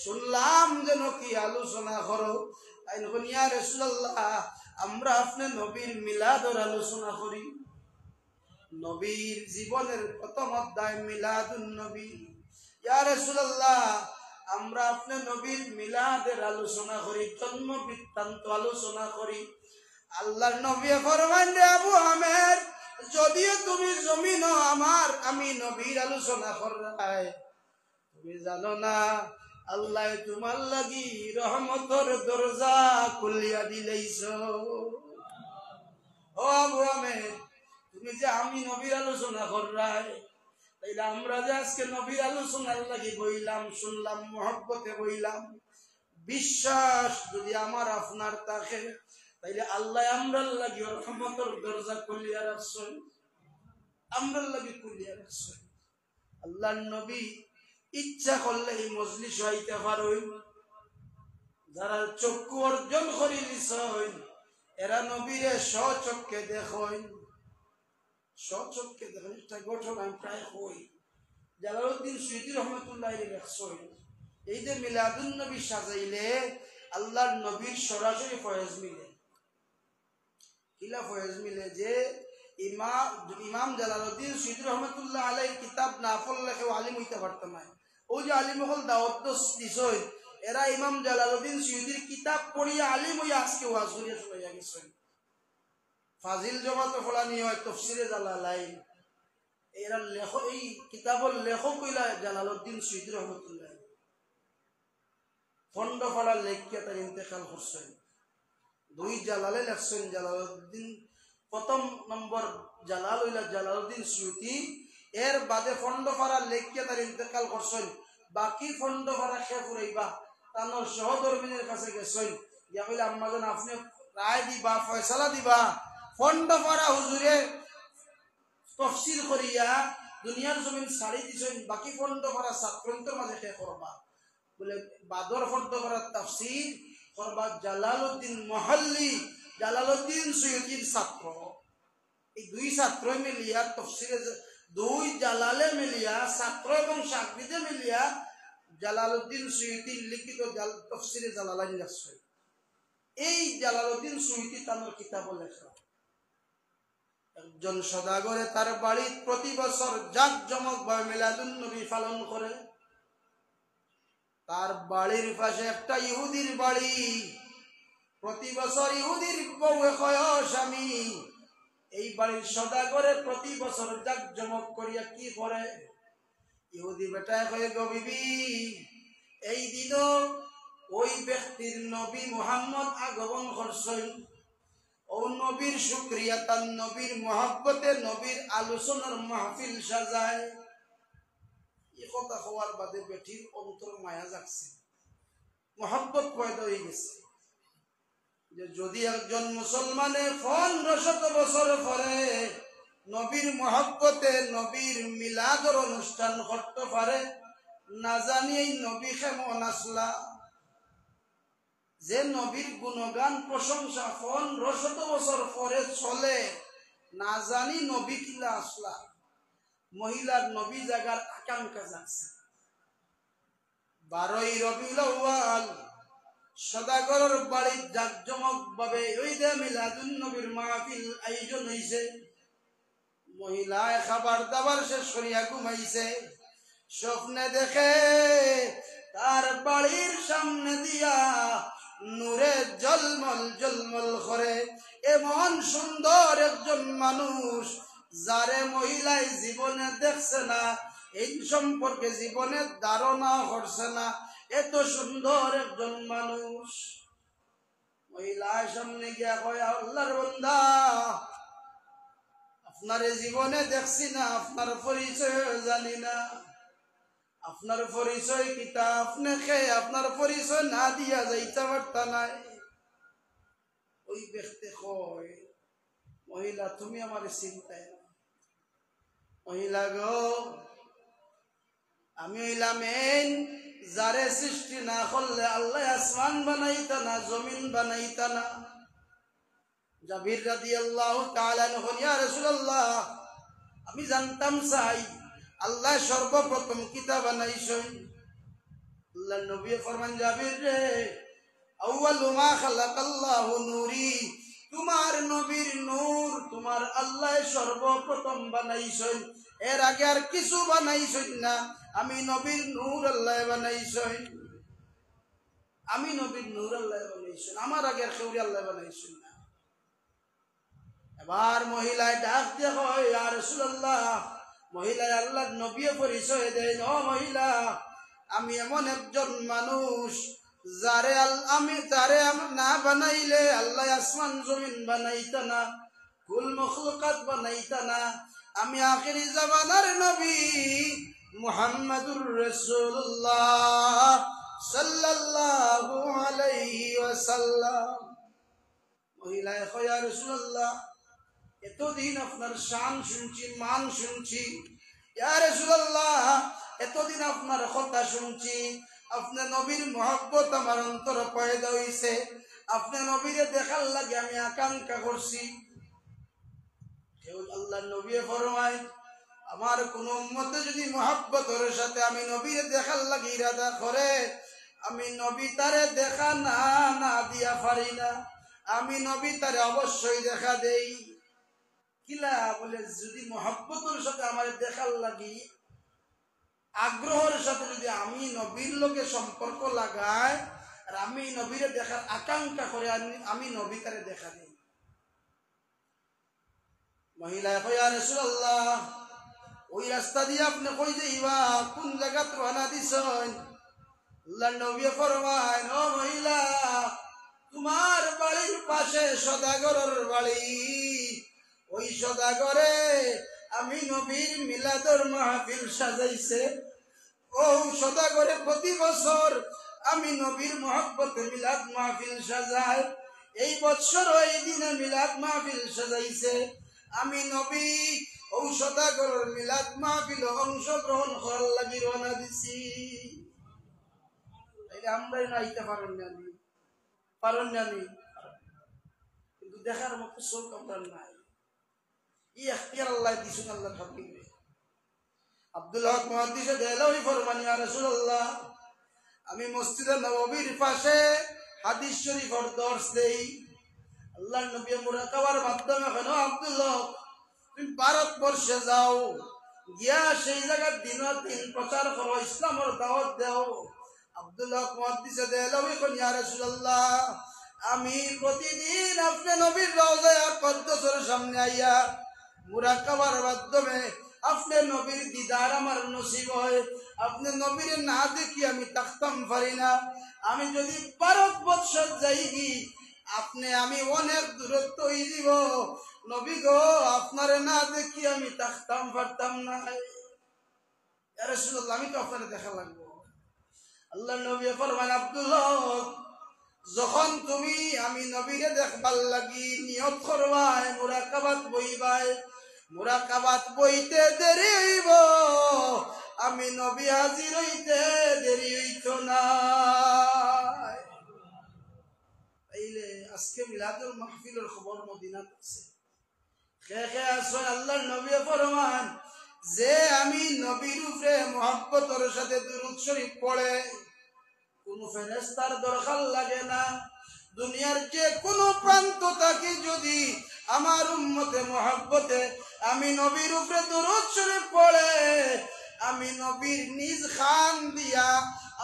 শুনলাম যেন কি আলোচনা করো। আইন ইয়া রাসূলুল্লাহ, আমরা আপনি নবীর মিলাদের আলোচনা করি। নবীর জীবনের প্রথম অধ্যায় মিলাদুন নবী। ইয়া রাসূলুল্লাহ, আমরা আপনি নবীর মিলাদের আলোচনা করি, জন্ম বৃত্তান্ত আলোচনা করি। আল্লাহর নবী ফরমান, আবু আমের, যদিও তুমি জমিন আমার, আমি নবীর আলোচনা করাই, তুমি জানো না আল্লাহ তোমার লাগি রহমতের দরজা খুলিয়া দিলেইছ। ও আবু আমের, তুমি যে আমি নবীর আলোচনা করাই, তাইলে আমরা যে আজকে নবীর আলোচনার লাগি বইলাম, শুনলাম, মহব্বতে বইলাম, বিশ্বাস যদি আমার আপনার থাকে তাইলে আল্লাহ আমরার লাগি রহমতের দরজা খুলিয়া রাখছেন, আমরার লাগি খুলিয়া রাখছেন। আল্লাহর নবী ইচ্ছা করলে এই মজলিস হইতে পারেন। যারা চক্ষু অর্জন করি নিছেন এরা নবীরে স্বচক্ষে দেখেন, স্বচক্ষে দেখেন। একটা ঘটনা আমি প্রায় হই, জালালউদ্দিন সুয়ুতী রহমতুল্লাহ লেখছেন, এই যে মিলাদুন নবী সাজাইলে আল্লাহর নবীর সরাসরি ফয়েজ মিলে। কিলা ফয়েজ মিলে? যে ইমাম জালালউদ্দিন সুয়ুতী রহমতুল্লাহ আলাইহির কিতাব না পড়লে কেউ আলিম হইতে পারত না। ওই যে আলিম হল দাওয়াত দিছেন, এরা ইমাম জালালউদ্দিন সুয়ুতীর কিতাব পড়িয়া আলিম হইয়া আজকে ওয়াজ করিয়া শুনাইয়া গেছেন। ফাজিল জমাতে ফলানি হয় তাফসীরে জালালাইন, এরা লেখক, এই কিতাবের লেখক হইলা জালালউদ্দিন সুয়ুতী রহমতুল্লাহ। ফন্ডফাড়ার লেখিয়া তার ইন্তেকাল করছেন। দুই জালালে লেখছেন জালালউদ্দিন, প্রথম নম্বর জালাল হইলা জালালউদ্দিন সুয়ুতী, এর বাদে ফন্ডফাড়ার লেখিয়া তার ইন্তেকাল করছেন। বাকি ফন্ডফাড়া খে ফুরাইবা তার সহধর্মীদের কাছে গেছেন, ইয়া কইলে আম্মাজান আপনি রায় দিবা, ফয়সালা দিবা। ফন্ডফাড়া হুজুরে তফসিল করিয়া দুনিয়ার জমিন ছাড়ি দিছেন, বাকি ফন্ডফাড়া ছাত্রদের মাঝে খে করবা। বলে বাদর ফন্ডফাড়ার তাফসীর করবা জালালউদ্দিন মুহাল্লি, জালালউদ্দিন সুয়ুতীর ছাত্র। এই দুই ছাত্র মিলিয়া তফসিরে, দুই জালালে মিলিয়া, ছাত্র এবং শাগির্দে মিলিয়া জালালউদ্দিন সুয়ুতীর লিখিত তফসিরে জালালাইন লেখছে। এই জালালউদ্দিন সুয়ুতী তার কিতাব লেখা। একজন সদাগরে তার বাড়ি প্রতি বছর জাঁকজমক ভাবে মিলাদুন নবী পালন করে। তার বাড়ির পাশে একটা ইহুদির বাড়ি। প্রতি বছর ইহুদির বউ কয়, স্বামী, এই বাড়ির সদাগরে প্রতি বছর জাঁকজমক করিয়া কি করে? ইহুদি বেটায় কয়ে, গো বিবি, এই দিনও ওই ব্যক্তির নবী মুহাম্মদ আগমন করছেন, ও নবীর শুকরিয়া, তার নবীর মহব্বতে নবীর আলোচনার মাহফিল সাজায়। এই কথা হওয়ার বাদে বেটির অন্তর মায়া জাগছে, মহব্বত পয়দা হয়ে গেছে যে যদি একজন মুসলমানে 1500 বছর পরে নবীর মহব্বতে নবীর মিলাদের অনুষ্ঠান করতে পারে, না জানি এই নবী কেমন আসলা। যে নবীর গুণগান প্রশংসা 1500 বছর পরে চলে, না জানি নবী কিলা আসলা, মহিলার নবী জাগার আকাঙ্ক্ষা জাগছে। 12ই রবিউল আউয়াল সদাগরের বাড়ির জাকজমক ভাবে ঈদে মিলাদুন নবীর মাহফিল আয়োজন হইছে। মহিলায় খাবার দাবার শেষ করিয়া ঘুমাইছে। স্বপ্নে দেখে তার বাড়ির সামনে দিয়া নূরে জলমল জলমল করে এমন সুন্দর একজন মানুষ, যারে মহিলায় জীবনে দেখছে না, এই সম্পর্কে জীবনে ধারণা করছে না, এত সুন্দর একজন মানুষ। মহিলার সামনে গিয়া কয়, আল্লাহর বান্দা, আপনার জীবনে দেখছি না, আপনার পরিচয় জানি না, আপনার পরিচয় কিতা, আপনি খেয়ে আপনার পরিচয় না দিয়া যাইতে পারতা নাই। ওই ব্যক্তি কয়, মহিলা তুমি আমার চিন্তায় না। মহিলা গো, আমি হইলাম যারে সৃষ্টি না করলে আল্লাহ আসমান বানাইতা না, জমিন বানাইতা না। জাবির রাদিয়াল্লাহু তাআলা আনহু, ইয়া রাসূলুল্লাহ, আমি জানতাম চাই আল্লাহ সর্বপ্রথম কিতাব বানাইছেন। আল্লাহর নবী ফরমান, জাবির রে, আউয়ালু মা খালাকাল্লাহু নূরি, তোমার নবীর নূর তোমার আল্লাহ সর্বপ্রথম বানাইছেন, এর আগে আর কিছু বানাইছেন না। আমি নবীর নূর আল্লাহ বানাইছেন, আমি নবীর নূর আল্লাহ বানাইছেন, আমার আগে আর কেউ আল্লাহ বানাইছেন না। এবার মহিলায় ডাক দিয়ে কয়, ইয়া রাসূলুল্লাহ, মহিলায় আল্লাহর নবী পরিচয় দেন, ও মহিলা, আমি এমন একজন মানুষ যারে আমি তারে না বানাইলে আল্লাহ আসমান জমিন বানাইতা না, কুল মখলুকাত বানাইতা না। আমি আখিরি জামানার নবী মুহাম্মাদুর রাসূলুল্লাহ সাল্লাল্লাহু আলাইহি ওয়াসাল্লাম। মহিলায় কয়, ইয়া রাসূলুল্লাহ, এতদিন আপনার শান শুনছি, মান শুনছি, ইয়া রাসূলুল্লাহ, এতদিন আপনার কথা শুনছি, আপনার নবীর মহব্বত আমার অন্তরে পয়দা হইছে, আপনার নবীরে দেখার লাগে আমি আকাঙ্ক্ষা করছি। কেউ আল্লাহর নবী ফরমায়, আমার কোন উম্মতে যদি মহব্বতের সাথে আমি নবীরে দেখার লাগে ইরাদা করে, আমি নবী তারে দেখা না দিয়া পারি না, আমি নবী তারে অবশ্যই দেখা দেই। কিলা বলে, যদি মহব্বতের সাথে আমার দেখার লাগি আগ্রহের সাথে যদি আমি নবীর লোকে সম্পর্ক লাগাই আর আমি নবীরে দেখার আকাঙ্ক্ষা করে আমি নবী তারে দেখা দেই। মহিলা কয়, ইয়া রাসূলুল্লাহ, ওই রাস্তা দিয়ে আপনি কই যাইবা, কোন জায়গা রওনা দিছেন? আল্লাহর নবী ফরমায়, ও মহিলা, তোমার বাড়ির পাশে সদাগরের বাড়ি, ওই সদাগরে আমি নবীর মিলাদুর মাহফিল সাজাইছে। ও সদাগরে প্রতি বছর আমি নবীর মহব্বতে মিলাদ মাহফিল সাজাই। এই বছর এই দিনে মিলাদ মাহফিল সাজাইছে। আমি নবী ও সদাগরের মিলাদ মাহফিল অংশগ্রহণ করার লাগি রওনা দিছি। আমরাই নাইতে পারেন না, কিন্তু দেখার মতো চোখ আমরা নাই। ই এখতিয়ার আল্লাহ দিছেন, আল্লাহ হাবিবে। আব্দুল হক মুহাদ্দিসে দেলাওয়ি ফরমান, ইয়া রাসূলুল্লাহ, আমি মসজিদে নববীর পাশে হাদিস শরীফের দর্স দেই। আল্লাহর নবী মুরাকাবার মাধ্যমে কেন, আব্দুল হক, তুমি ভারতবর্ষে যাও, গিয়া সেই জায়গার দিন প্রচার করো, ইসলামের দাওয়াত দাও। আব্দুল হক মুহাদ্দিসে দেলাওয়ি কোন, ইয়া রাসূলুল্লাহ, আমি প্রতিদিন আপনি নবীর রওজা আকদ্দসের সামনে আইয়া মুরাকাবার মাধ্যমে আপনি নবীর দিদার আমার নসিব হয়। আপনি নবীর না দেখি আমি থাকতাম পারি না। আমি যদি ভারতবর্ষ যাইবি আপনি আমি অনেক দূরত্ব হয়ে দিব। নবী গো, আপনার না দেখি আমি থাকতাম পারতাম না। ইয়া রাসূলুল্লাহ, আমি তো আপনার দেখা লাগবো। আল্লাহ নবী ফরমান, আব্দুল হক, যখন তুমি আমি নবীরে দেখবার লাগি নিয়ত করবাই, মুরাকাবাত বইবাই, মুরাকাবাত বইতে দেরি হইব, আমি নবী হাজির হইতে দেরি হইত না। আজকে মিলাদুল মাহফিলের খবর মদিনাত আছে। খেয়ে আসেন আল্লাহর নবী ফরমান যে আমি নবীর উপরে মুহাব্বতের সাথে দুরূদ শরীফ পড়ে কোন ফেরেশতার দরকার লাগে না। দুনিয়ার যে কোনো প্রান্ত থেকে যদি আমার উম্মতে মুহাব্বতে আমি নবীর উপরে দুরূদ শরীফ পড়ে আমি নবীর নিজ খান দিয়া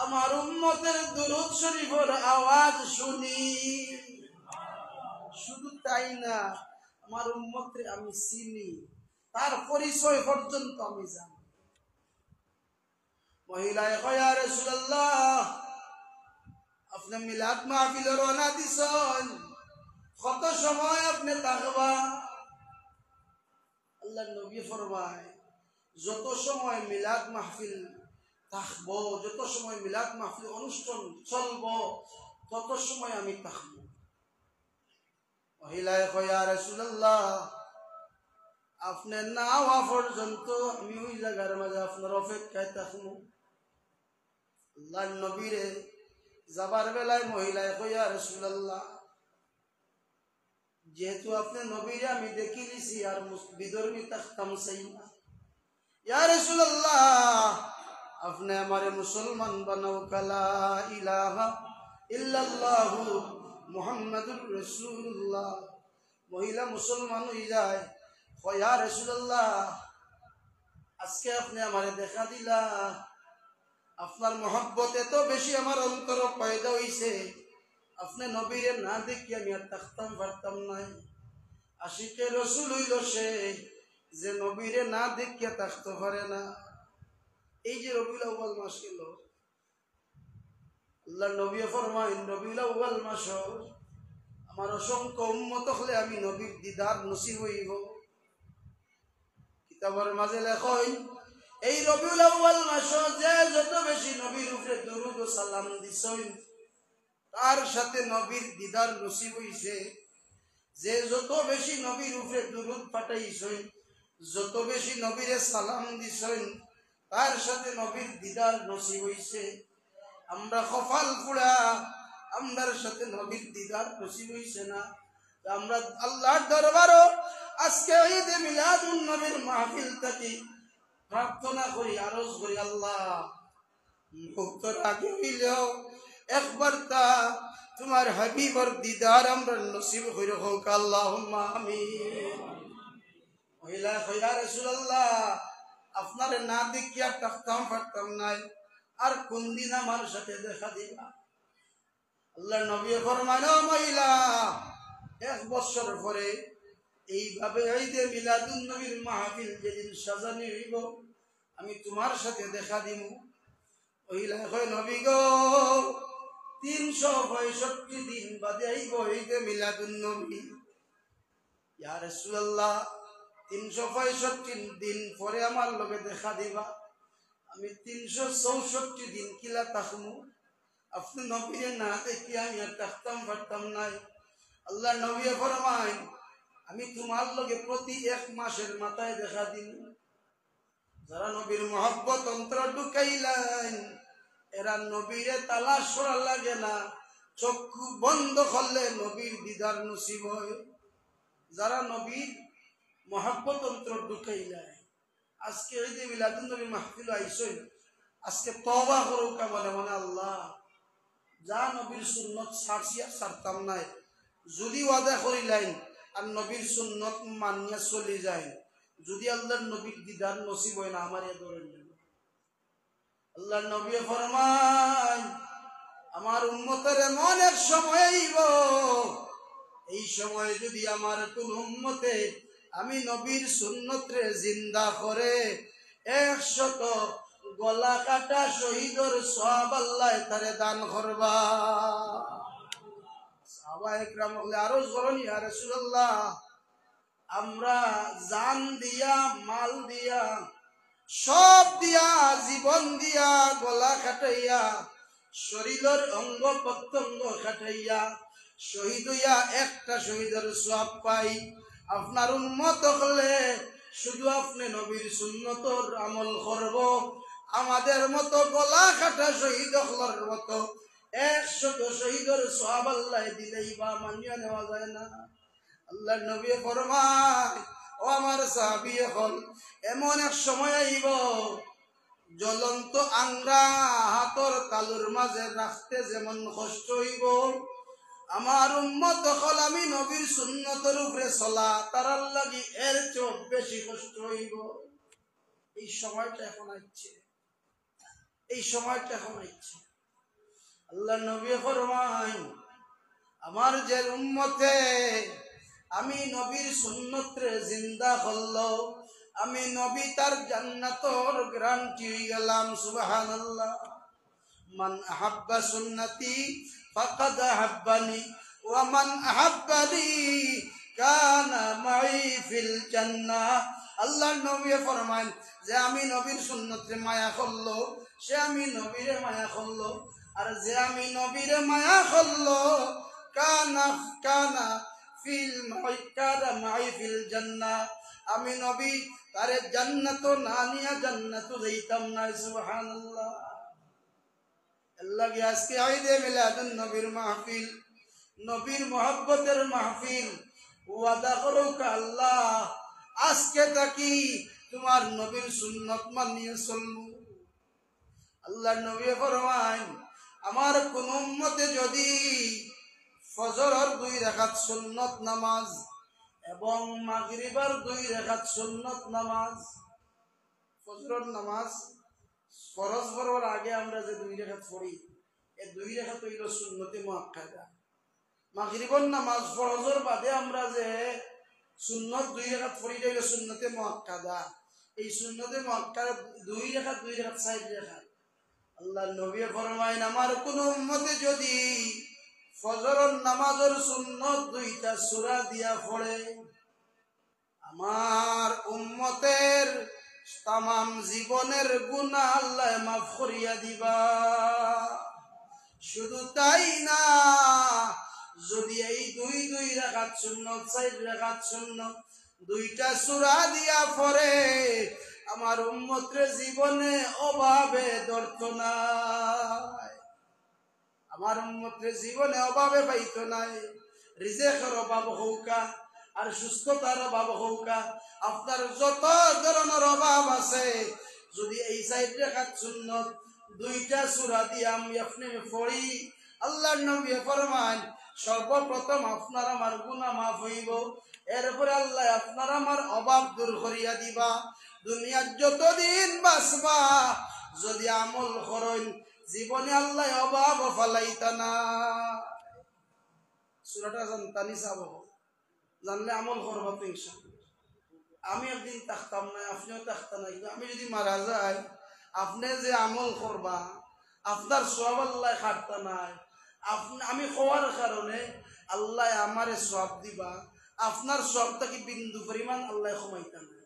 আমার উম্মতের দুরূদ শরীফের আওয়াজ শুনি। শুধু তাই না, আমার উম্মতরে আমি চিনি, তার পরিচয় পর্যন্ত আমি জানি। মহিলায় কয় ইয়া রাসূলুল্লাহ আপনি মিলাদ মাহফিলে রওনা দিছেন, কত সময় আপনি থাকবা? আল্লাহর নবী ফরমায় যত সময় মিলাদ মাহফিল থাকবো, যত সময় মিলাদ মাহফিল অনুষ্ঠান চলবো তত সময় আমি থাকবো। মহিলায় কয় ইয়া রাসূলুল্লাহ আপনি না হওয়া পর্যন্ত আমি ওই জায়গার মাঝে আপনার অপেক্ষায় থাকবো। আল্লাহর নবীরে যাবার বেলায় মহিলায় কয় ইয়া রাসূলুল্লাহ যেহেতু আপনি নবীরে আমি দেখি নিছি আর বিধর্মী থাকতাম চাই না, ইয়া রাসূলুল্লাহ আপনি আমারে মুসলমান বানাও, কালা ইলাহা ইল্লাল্লাহু মুহাম্মাদুর রাসূলুল্লাহ। মহিলা মুসলমান হয়ে যায়। কয় ইয়া রাসূলুল্লাহ আজকে আপনি আমারে দেখা দিলা, আপনার মহব্বত এত বেশি আমার অন্তর পয়দা হইছে, আপনি নবীরে না দেখি আমি আর থাকতাম পারতাম নাই। আশিকে রসুল হইল সে যে নবীরে না দেখিয়া থাকতে পারে না। এই যে রবিউল আউয়াল মাস গেল, আল্লাহ নবী ফরমায় রবিউল আউয়াল মাস আমার অসংখ্য উম্মত হলে আমি নবীর দিদার নসিব হইব। কিতাবের মাঝে লেখয় এই রবিউল আউয়াল মাস যে যত বেশি নবীর উপরে দরুদ ও সালাম দিছেন তার সাথে নবীর দিদার নসিব হইছে। যে যত বেশি নবীর উপরে দরুদ পাঠাইছেন, যত বেশি নবীরে সালাম দিছেন তার সাথে নবীর দিদার নসিব হইছে। আমরা কপাল পুরা আমরার সাথে নবীর দিদার নসিব হইছে না। আমরা আল্লাহর দরবারও আজকে ঈদে মিলাদুন নবীর মাহফিল থেকে প্রার্থনা করি, আরজ করি আল্লাহ মুক্তর আগে হইলেও একবার তা তোমার হাবিবর দিদার আমরা নসিব হইর হোক, আল্লাহুম্মা আমিন। মহিলা কয় ইয়া রাসূলুল্লাহ আপনারে না দেখিয়া থাকতাম পারতাম নাই, আর কোন দিন আমার সাথে দেখা দিবা? আল্লাহর নবী ফরমায় ও মহিলা 1 বছর পরে এইভাবে ঈদে মিলাদুন নবীর মাহফিল যেদিন সাজানো হইব আমি তোমার সাথে দেখা দিব। মহিলা কয় নবী গো 365 দিন বাদে আইব ঈদে মিলাদুন নবী। ইয়া রাসূলুল্লাহ 365 দিন পরে আমার লগে দেখা দিবা, আমি 364 দিন কিলা থাকমু? আপনি নবীরে না দেখি আমি আর থাকতাম পারতাম নাই। আল্লাহ নবী ফরমায় আমি তোমার লগে প্রতি 1 মাসের মাথায় দেখা দিন। যারা নবীর মহব্বত অন্তর ঢুকাইলেন এরা নবীরে তালাশ করা লাগে না, চক্ষু বন্ধ করলে নবীর দিদার নসিব হয়। যারা নবীর মহব্বত অন্তর ঢুকাইলেন আজকে ঈদে মিলাদুন নবী মাহফিল আইছেন, আজকে তওবা করুক মনে মনে আল্লাহ যা নবীর সুন্নত ছাড়ছিয়া ছাড়তাম নাই, যদি ওয়াদা করিলেন আর নবীর সুন্নত মানিয়া চলে যায়, যদি আল্লাহর নবীর দিদার নসিব হয় না আমার এ ধরে নেব। আল্লাহর নবী ফরমান আমার উম্মতের এমন এক সময় আইব, এই সময় যদি আমার কোন উম্মতে আমি নবীর সুন্নতরে জিন্দা করে 100 গলা কাটা শহীদর সওয়াব আল্লাহ তারে দান করবা। সাহাবায়ে কেরাম বলে আরো জরুন ইয়া রাসূলুল্লাহ আমরা জান দিয়া মাল দিয়া সব দিয়া জীবন দিয়া গলা কাটাইয়া শরীরের অঙ্গ প্রত্যঙ্গ কাটাইয়া শহীদ হইয়া একটা শহীদের সওয়াব পাই। আপনার উম্মত হলে শুধু আপনি নবীর সুন্নতর আমল করব, আমাদের মতো গলা কাটা শহীদ হলার মতো 100 শহীদের সওয়াব আল্লাহ দিলেই বা মানিয়ে নেওয়া যায় না। আল্লাহর নবী ফরমায়, ও আমার সাহাবী হল, এমন এক সময় আইব জ্বলন্ত আংরা হাতর তালুর মাঝে রাখতে যেমন কষ্ট হইব, আমার উম্মত হল আমি নবীর সুন্নতের উপরে চলা তারার লাগি এর চেয়ে বেশি কষ্ট হইব। এই সময়টা এখন আসছে, এই সময়টা এখন আসছে। আল্লাহ নবী ফরমায়, আমার যে উম্মতে আমি নবীর সুন্নতরে জিন্দা করলো, আমি নবী তার জান্নাতর গ্যারান্টি হয়ে গেলাম। সুবহানাল্লাহ। মান আহাব্বা সুন্নতি ফাকাদ আহাব্বানি ওয়া মান আহাব্বানি কানা মাই ফিল জান্নাহ। আল্লাহর নবী ফরমায় যে আমি নবীর সুন্নতরে মায়া করলো, সে আমি নবীরে মায়া করলো, আর যে আমি নবীরে মায়া করলো কানা কানা ফিল মাইকারা মাই ফিল জান্নাহ, আমি নবী তারে জান্নাত না নিয়া জান্নাত যাইতাম না। সুবহানাল্লাহ। আল্লাহ কি আজকে ঈদে মিলাদুন নবীর মাহফিল, নবীর মহব্বতের মাহফিল। ওয়াদা করুক আল্লাহ আজকে থাকি তোমার নবীর সুন্নত মানিয়ে চলবো। আল্লাহ নবী ফরমায়, আমার কোন উম্মতে যদি ফজরের 2 রাকাত সুন্নত নামাজ এবং মাগরিবের 2 রাকাত সুন্নত নামাজ, ফজরের নামাজ ফরজ পড়ার আগে আমরা যে 2 রাকাত পড়ি, এই 2 রাকাত হইল সুন্নতে মুআক্কাদা। মাগরিবের নামাজ ফরজের বাদে আমরা যে সুন্নত 2 রাকাত পড়ি হইল সুন্নতে মুআক্কাদা। এই সুন্নতে মুআক্কাদা 2 রাকাত 4 রাকাত। আল্লাহ নবী ফরমায়, আমার কোন উম্মতে যদি ফজরের নামাজের সুন্নত 2টা সূরা দিয়া পড়ে, আমার উম্মতের তামাম জীবনের গুনাহ আল্লাহ মাফ করিয়া দিবা। শুধু তাই না, যদি এই 2 রাকাত সুন্নত 4 রাকাত সুন্নত 2টা সূরা দিয়া পড়ে, আমার উম্মতের জীবনে অভাবে ধরতো না, আমার উম্মতের জীবনে অভাবে পাইতো নাই। রিজেকের অভাব হৌকা আর সুস্থতার অভাব হৌকা, আপনার যত ধরনের অভাব আছে, যদি এই 4 রাকাত সুন্নত 2টা সূরা দিয়ে আমি আপনি পড়ি, আল্লাহর নবী ফরমান সর্বপ্রথম আপনার আমার গুনাহ মাফ হইব, এরপরে আল্লাহ আপনার আমার অভাব দূর করিয়া দিবা। দুনিয়ার যতদিন বাঁচবা যদি আমল করেন, জীবনে আল্লাহ অভাব ফালাইতা না। সূরাটা জানতানি চাব, জানলে আমল করবা তো ইনশাআল্লাহ। আমি একদিন থাকতাম না, আপনিও থাকতাম না, কিন্তু আমি যদি মারা যাই, আপনি যে আমল করবা আপনার সওয়াব আল্লাহ খাটতা নাই। আমি হওয়ার কারণে আল্লাহ আমারে সওয়াব দিবা, আপনার সওয়াবটা কি বিন্দু পরিমাণ আল্লাহ কমাইতা না।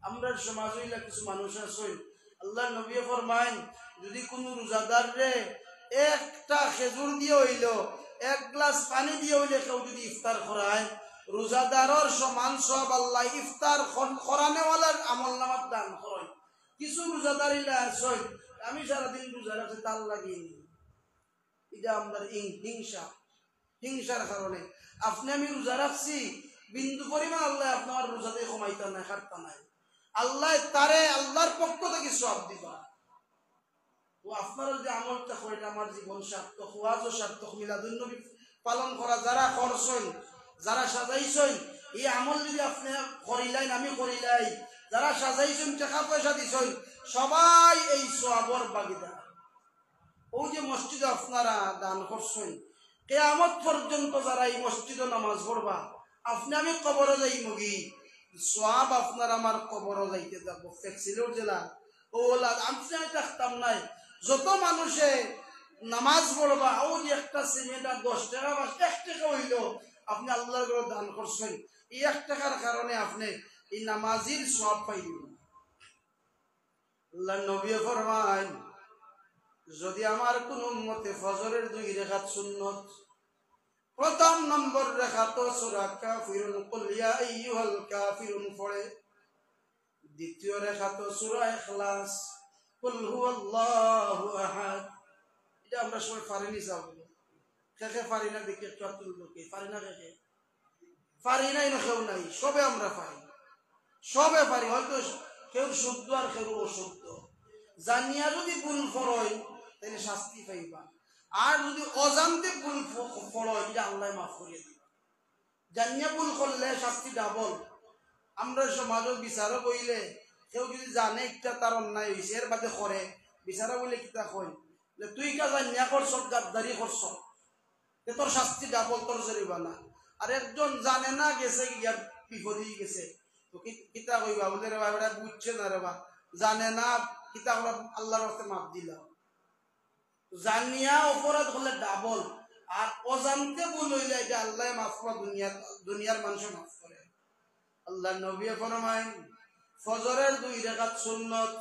আমরা সমাজ হইলা কিছু মানুষ আছে, আল্লাহ নবী ফরমায়, যদি কোনো রোজাদার রে একটা খেজুর দিয়ে হইল, 1 গ্লাস পানি দিয়ে হইলে কেউ যদি ইফতার করায়, রোজাদারের সমান সওয়াব আল্লাহ ইফতার করানেওয়ালার আমলনামাত দান করেন। কিছু রোজাদার ইলা আছে, আমি সারাদিন রোজা রাখছি তার লাগিনি, এটা আমাদের হিংসার কারণে আপনি আমি রোজা রাখছি, বিন্দু পরিমাণ আল্লাহ আপনার রোজাতে কমাইতা নাই, খাটতা নাই। আল্লাহ তারে আল্লাহর পক্ষ থেকে সওয়াব দিবা। ও আপনারা যে আমলটা করেন, আমার জীবন সার্থক, ওয়াজও সার্থক, মিলাদুন নবী পালন করা যারা করছেন, যারা সাজাইছেন, এই আমল যদি আপনি করিলেন, আমি করিলাই, যারা সাজাইছেন, টাকা পয়সা দিছেন, সবাই এই সওয়াবের ভাগীদার। ও যে মসজিদে আপনারা দান করছেন, কিয়ামত পর্যন্ত যারা এই মসজিদে নামাজ পড়বা, আপনি আমি কবরে যাই মগি, সওয়াব আপনার আমার কবরে যাইতে যাব। ফেক্সিলোর জেলা ওলা আমি থাকতাম নাই, যত মানুষে নামাজ পড়বা, ও যে একটা সিমেন্টার 10 টাকা বা 1 টাকা হইল আপনি আল্লাহর ঘরে দান করছেন, এই 1 টাকার কারণে আপনি এই নামাজির সওয়াব পাইবেন। আল্লাহর নবী ফরমায়, যদি আমার কোন উম্মতে ফজরের 2 রাকাত সুন্নত, প্রথম নম্বর রাকাত সূরা কাফিরুন কুল ইয়া আইয়ুহাল কাফিরুন পড়ে, দ্বিতীয় রাকাত সূরা ইখলাস কুল হুয়াল্লাহু আহাদ, এটা আমরা সবাই পারিনি যাবো খেখে পারি না দেখি একটু তুলবকে পারি না খেখে পারি নাই না কেউ নাই সবে আমরা পারি সবে পারি হয়তো কেউ শুদ্ধ আর কেউ অশুদ্ধ জানিয়া যদি ভুল ফরয় তাহলে শাস্তি পাইবা আর যদি অজান্তে ভুল ফরয় এটা আল্লাহ মাফ করিয়ে দিবা জানিয়া ভুল করলে শাস্তি ডাবল আমরা সমাজের বিচারও বইলে কেউ যদি জানে একটা তার অন্যায় হয়েছে এর বাদে করে বিচারা বলে কিতা কই তুই কা জানিয়া করছ গাদ্দারি করছ তোর শাস্তি ডাবল তোর জরিমানা আর একজন জানে না গেছে ইয়ার বিপদে গেছে তো কিতা কইবা বলে রে বাবা বুঝছে না রে বা জানে না কিতা হলো আল্লাহর রাস্তায় মাপ দিলাম জানিয়া অপরাধ হলে ডাবল আর অজান্তে ভুল হইলে এটা আল্লাহ মাফ করে দুনিয়ার মানুষ মাফ করে আল্লাহ নবী ফরমায় ফজরের 2 রাকাত সুন্নত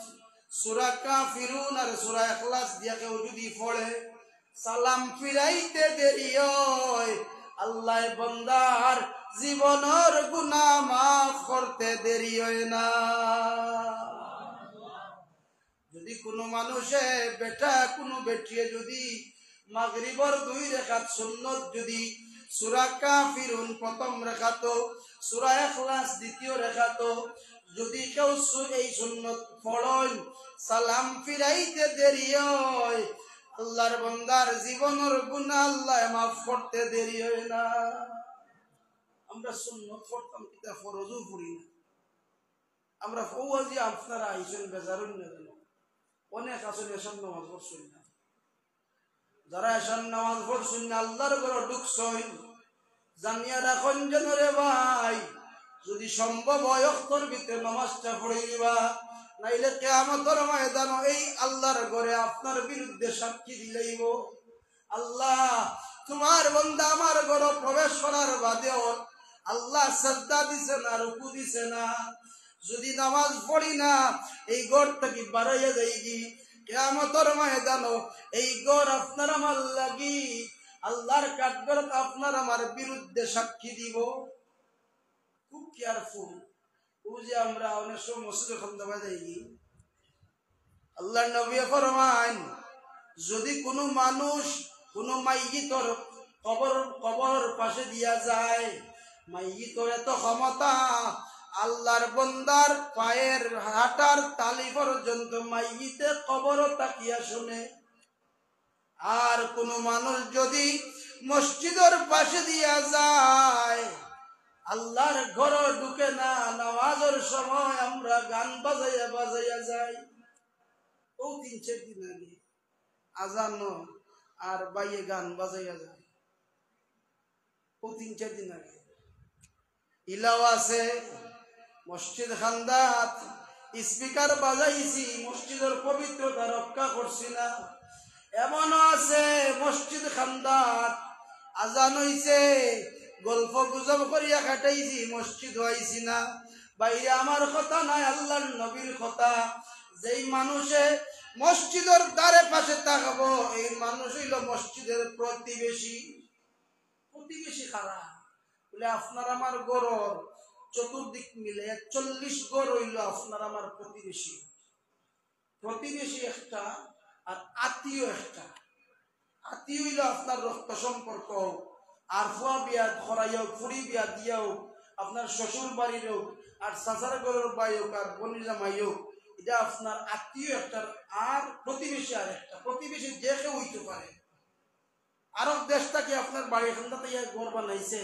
সূরা কাফিরুন আর সূরা ইখলাস দিয়া কেউ যদি পড়ে সালাম ফিরাইতে দেরি হয় আল্লাহ বান্দার জীবনের গুনাহ মাফ করতে দেরি হয় না যদি কোনো মানুষে বেটা কোনো বেটিয়ে যদি মাগরিবের 2 রাকাত সুন্নত যদি সূরা কাফিরুন প্রথম রাকাত সূরা ইখলাস দ্বিতীয় রাকাত যদি কেউ এই সুন্নত পড়েন সালাম ফিরাইতে দেরি হয় আল্লাহর বান্দার জীবনের গুনাহ আল্লাহ মাফ করতে দেরি হয় না আমরা সুন্নত পড়তাম কিতা ফরজও পড়ি না আমরা ফওয়াজি আপনারা আইছেন বেজারুন না অনেক আসলে এসব নামাজ পড়ছেন না যারা এসব নামাজ পড়ছেন না আল্লাহর ঘরে ঢুকছেন জানিয়া রাখুন যেন রে ভাই যদি সম্ভব হয় অক্ষর ভিতরে নামাজটা পড়ে দিবা নাইলে কিয়ামতের ময়দানে এই আল্লাহর ঘরে আপনার বিরুদ্ধে সাক্ষী দিলেইব আল্লাহ তোমার বান্দা আমার ঘরে প্রবেশ করার বাদেও আল্লাহ সাজদা দিছে না রুকু দিছে না যদি নামাজ পড়ি না এই ঘর থেকে বাড়াইয়া যাইগি কিয়ামতের ময়দানে এই ঘর আপনার আমার লাগি আল্লাহর কাঠগড় আপনার আমার বিরুদ্ধে সাক্ষী দিব খুব কেয়ারফুল ও যে আমরা অনেক সময় মসজিদে খন্দবা যাইগি আল্লাহর নবী ফরমান যদি কোনো মানুষ কোনো মাইয়িতর কবর পাশে দিয়া যায় মাইয়িতর এত ক্ষমতা আল্লাহর বান্দার পায়ের হাঁটার তালি পর্যন্ত মাইয়িতে কবরও তাকিয়া শুনে আর কোনো মানুষ যদি মসজিদের পাশে দিয়া যায় আল্লাহর ঘর ঢুকে না নামাজের সময় আমরা গান বাজাইয়া বাজাইয়া যাই ও 3-4 দিন আগে আজান আর বাইয়ে গান বাজাইয়া যায় ও 3-4 দিন আগে ইলাও আছে মসজিদ খান্দাত স্পিকার বাজাইছি মসজিদের পবিত্রতা রক্ষা করছি না এমনও আছে মসজিদ খান্দাত আজান হইছে গল্প গুজব করিয়া কাটাইছি মসজিদ হইছি না বাইরে আমার কথা নাই আল্লাহর নবীর কথা যেই মানুষে মসজিদের দ্বারে পাশে থাকবো এই মানুষ হইল মসজিদের প্রতিবেশী খারাপ বলে আপনার আমার গড়র চতুর্দিক মিলে 41 গড় হইল আপনার আমার প্রতিবেশী একটা আর আত্মীয় একটা আত্মীয় হইল আপনার রক্ত সম্পর্ক আর ফুয়া বিয়া ধরাইও ফুড়ি বিয়া দিয়াও আপনার শ্বশুর বাড়ির হোক আর চাচার ঘরের বাই হোক আর বোনের জামাই হোক এটা আপনার আত্মীয় একটা আর প্রতিবেশী আর একটা প্রতিবেশী যে কেউ হইতে পারে আরব দেশটাকে আপনার বাড়ি এখানটাতে ঘর বানাইছে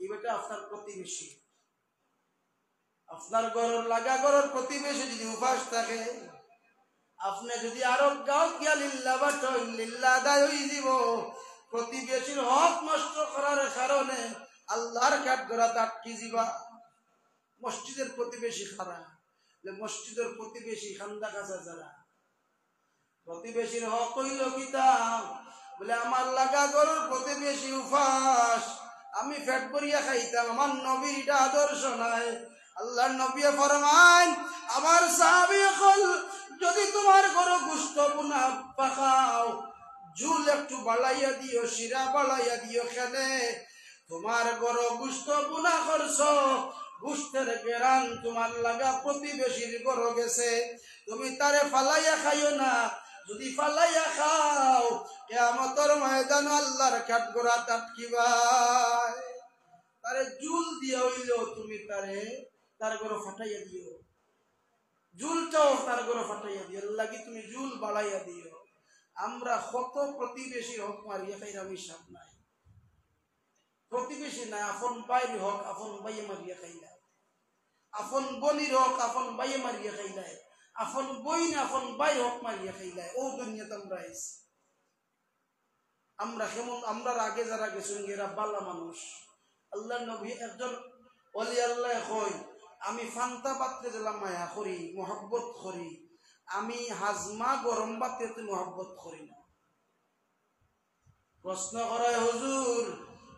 এটা আপনার প্রতিবেশী আপনার ঘরের লাগা ঘরের প্রতিবেশী যদি উপাস থাকে আপনি যদি আরব গাঁও গিয়া লিল্লা বাট লিল্লা দায় হয়ে যাব প্রতিবেশীর হক নষ্ট করার কারণে আল্লাহর কাঠগড়াতে আটকে যাবা মসজিদের প্রতিবেশী খারাপ মসজিদের প্রতিবেশী খান্দা কাছা যারা প্রতিবেশীর হক হইল কিতা বলে আমার লাগা ঘরের প্রতিবেশী উপাস আমি পেট ভরিয়া খাইতাম আমার নবীর এটা আদর্শ নাই আল্লাহর নবী ফরমান আমার সাহাবী হল যদি তোমার ঘরে গোশত বুনা পাকাও ঝুল একটু বাড়াইয়া দিও শিরা বাড়াইয়া দিও খেলে তোমার ঘরে গোশত বুনা করছো গোশতের গেরান তোমার লাগা প্রতিবেশীর ঘরে গেছে তুমি তারে ফালাইয়া খাইও না যদি ফালাইয়া খাও কিয়ামতের ময়দান আল্লাহর কাঠগড়া আটকিবাই তারে জুল দিয়া হইলো তুমি তার গড় ফাটাইয়া দিও জুলটাও তার গড় ফাটাইয়া দিও লাগি তুমি জুল বাড়াইয়া দিও আমরা কত প্রতিবেশী হক মারিয়া খাইরাম হিসাব নাই প্রতিবেশী নাই আপন বাইর হক আপন বাইয়ে মারিয়া খাইলা আপন বনির হক আপন বাইয়ে মারিয়া খাইলাই আপন বইন আপন বাই হক মারিয়া খাইলাই ও দুনিয়াতে আমরা আইছি আমরা কেমন আমরা আগে যারা গেছেন এরা বালা মানুষ আল্লাহ নবী একজন ওলি আল্লাহ কই আমি ফান্তা পাত্রে জেলা মায়া করি মোহাব্বত করি আমি হাজমা গরম পাত্রে মোহাব্বত করি না প্রশ্ন করে হুজুর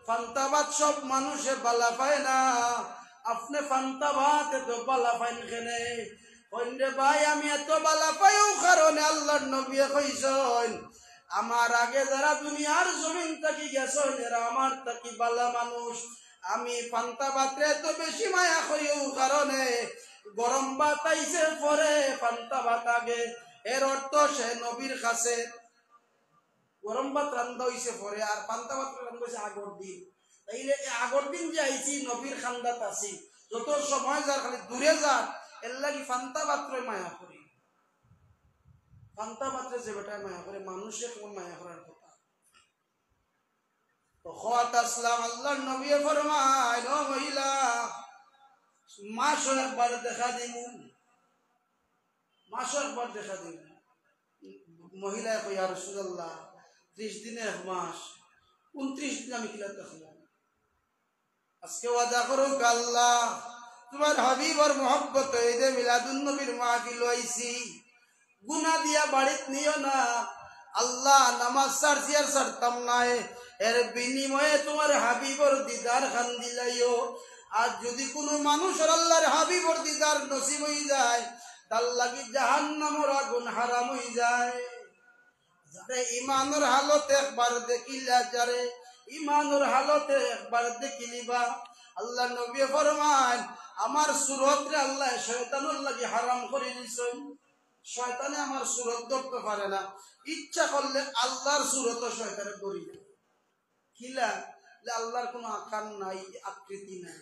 ফান্তা ভাত সব মানুষে বালা পায় না আপনি ফান্তা ভাত এত বালা পাইন কেনে কইরে ভাই আমি এত বালা পাইও কারণে আল্লাহর নবী কইছেন আমার আগে যারা দুনিয়ার জমিন থাকি গেছেন এরা আমার থাকি বালা মানুষ আমি ফান্তা ভাতে এত বেশি মায়া করিও কারণে গরম ভাত আইছে পরে ফান্তা ভাত আগে এর অর্থ সে নবীর কাছে গরম ভাত রান্ধা হইছে পরে আর পান্তা ভাত রান্ধা হইছে আগর দিন তাইলে আগর দিন যে আইছি নবীর খান্দাত আছি যত সময় যার খালি দূরে যার এর লাগি পান্তা ভাত্রে মায়া করি পান্তা ভাত্রে যে বেটায় মায়া করে মানুষে কোন মায়া করার কথা তো খাওয়াত আসলাম আল্লাহর নবী ফরমায় ও মহিলা মাসও একবার দেখা দিমু মাসও একবার দেখা দিমু মহিলা কই ইয়া রাসূলুল্লাহ 30 দিনে এক মাস 29 দিন আমি কিলা দেখলাম আজকে ওয়াদা করো আল্লাহ তোমার হাবিবর মোহব্বত ঈদে মিলাদুন নবীর মাহফিল হইছি গুনাহ দিয়া বাড়িত নিও না আল্লাহ নামাজ ছাড়ছি আর ছাড়তাম না এর বিনিময়ে তোমার হাবিবর দিদার খান দিলাইও আর যদি কোনো মানুষের আল্লাহর হাবিবর দিদার নসিব হয়ে যায় তার লাগি জাহান্নামের আগুন হারাম হয়ে যায় যারে ইমানের হালতে একবার দেখিলা যারে ইমানের হালতে একবার দেখিলিবা আল্লাহ নবী ফরমান আমার সুরতরে আল্লাহ শয়তানের লাগি হারাম করে দিয়েছেন শয়তানে আমার সুরত ধরতে পারে না ইচ্ছা করলে আল্লাহর সুরত শয়তানে ধরি না কিলা আল্লাহর কোনো আকার নাই আকৃতি নাই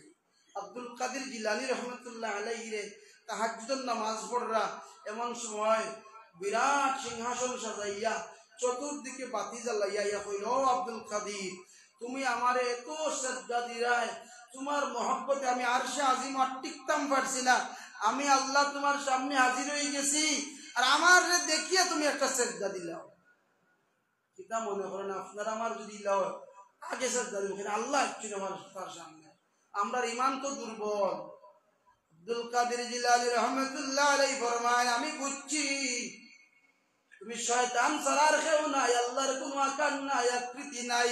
আব্দুল কাদের জিলানী রহমতুল্লাহ আলাইহি রে তাহাজ্জুদের নামাজ পড়রা এমন সময় বিরাট সিংহাসন সাজাইয়া চতুর্দিকে বাতি জ্বালাইয়া ইয়া কইল ও আব্দুল কাদের তুমি আমারে এত শ্রদ্ধা দিরাই তোমার মহব্বতে আমি আরশে আজিম আর টিকতাম পারছি না আমি আল্লাহ তোমার সামনে হাজির হয়ে গেছি আর আমার দেখিয়ে তুমি একটা শ্রদ্ধা দিলাও কিতা মনে করেন আপনারা আমার যদি লাও আগে শ্রদ্ধা দিব আল্লাহ একটু আমার তার সামনে আমরা ইমান তো দুর্বল আব্দুল কাদের জিলানী রহমতুল্লাহ আলাইহি ফরমায় আমি বুঝছি তুমি শয়তান ছাড়ার কেউ নাই আল্লাহর কোনো আকার নাই আকৃতি নাই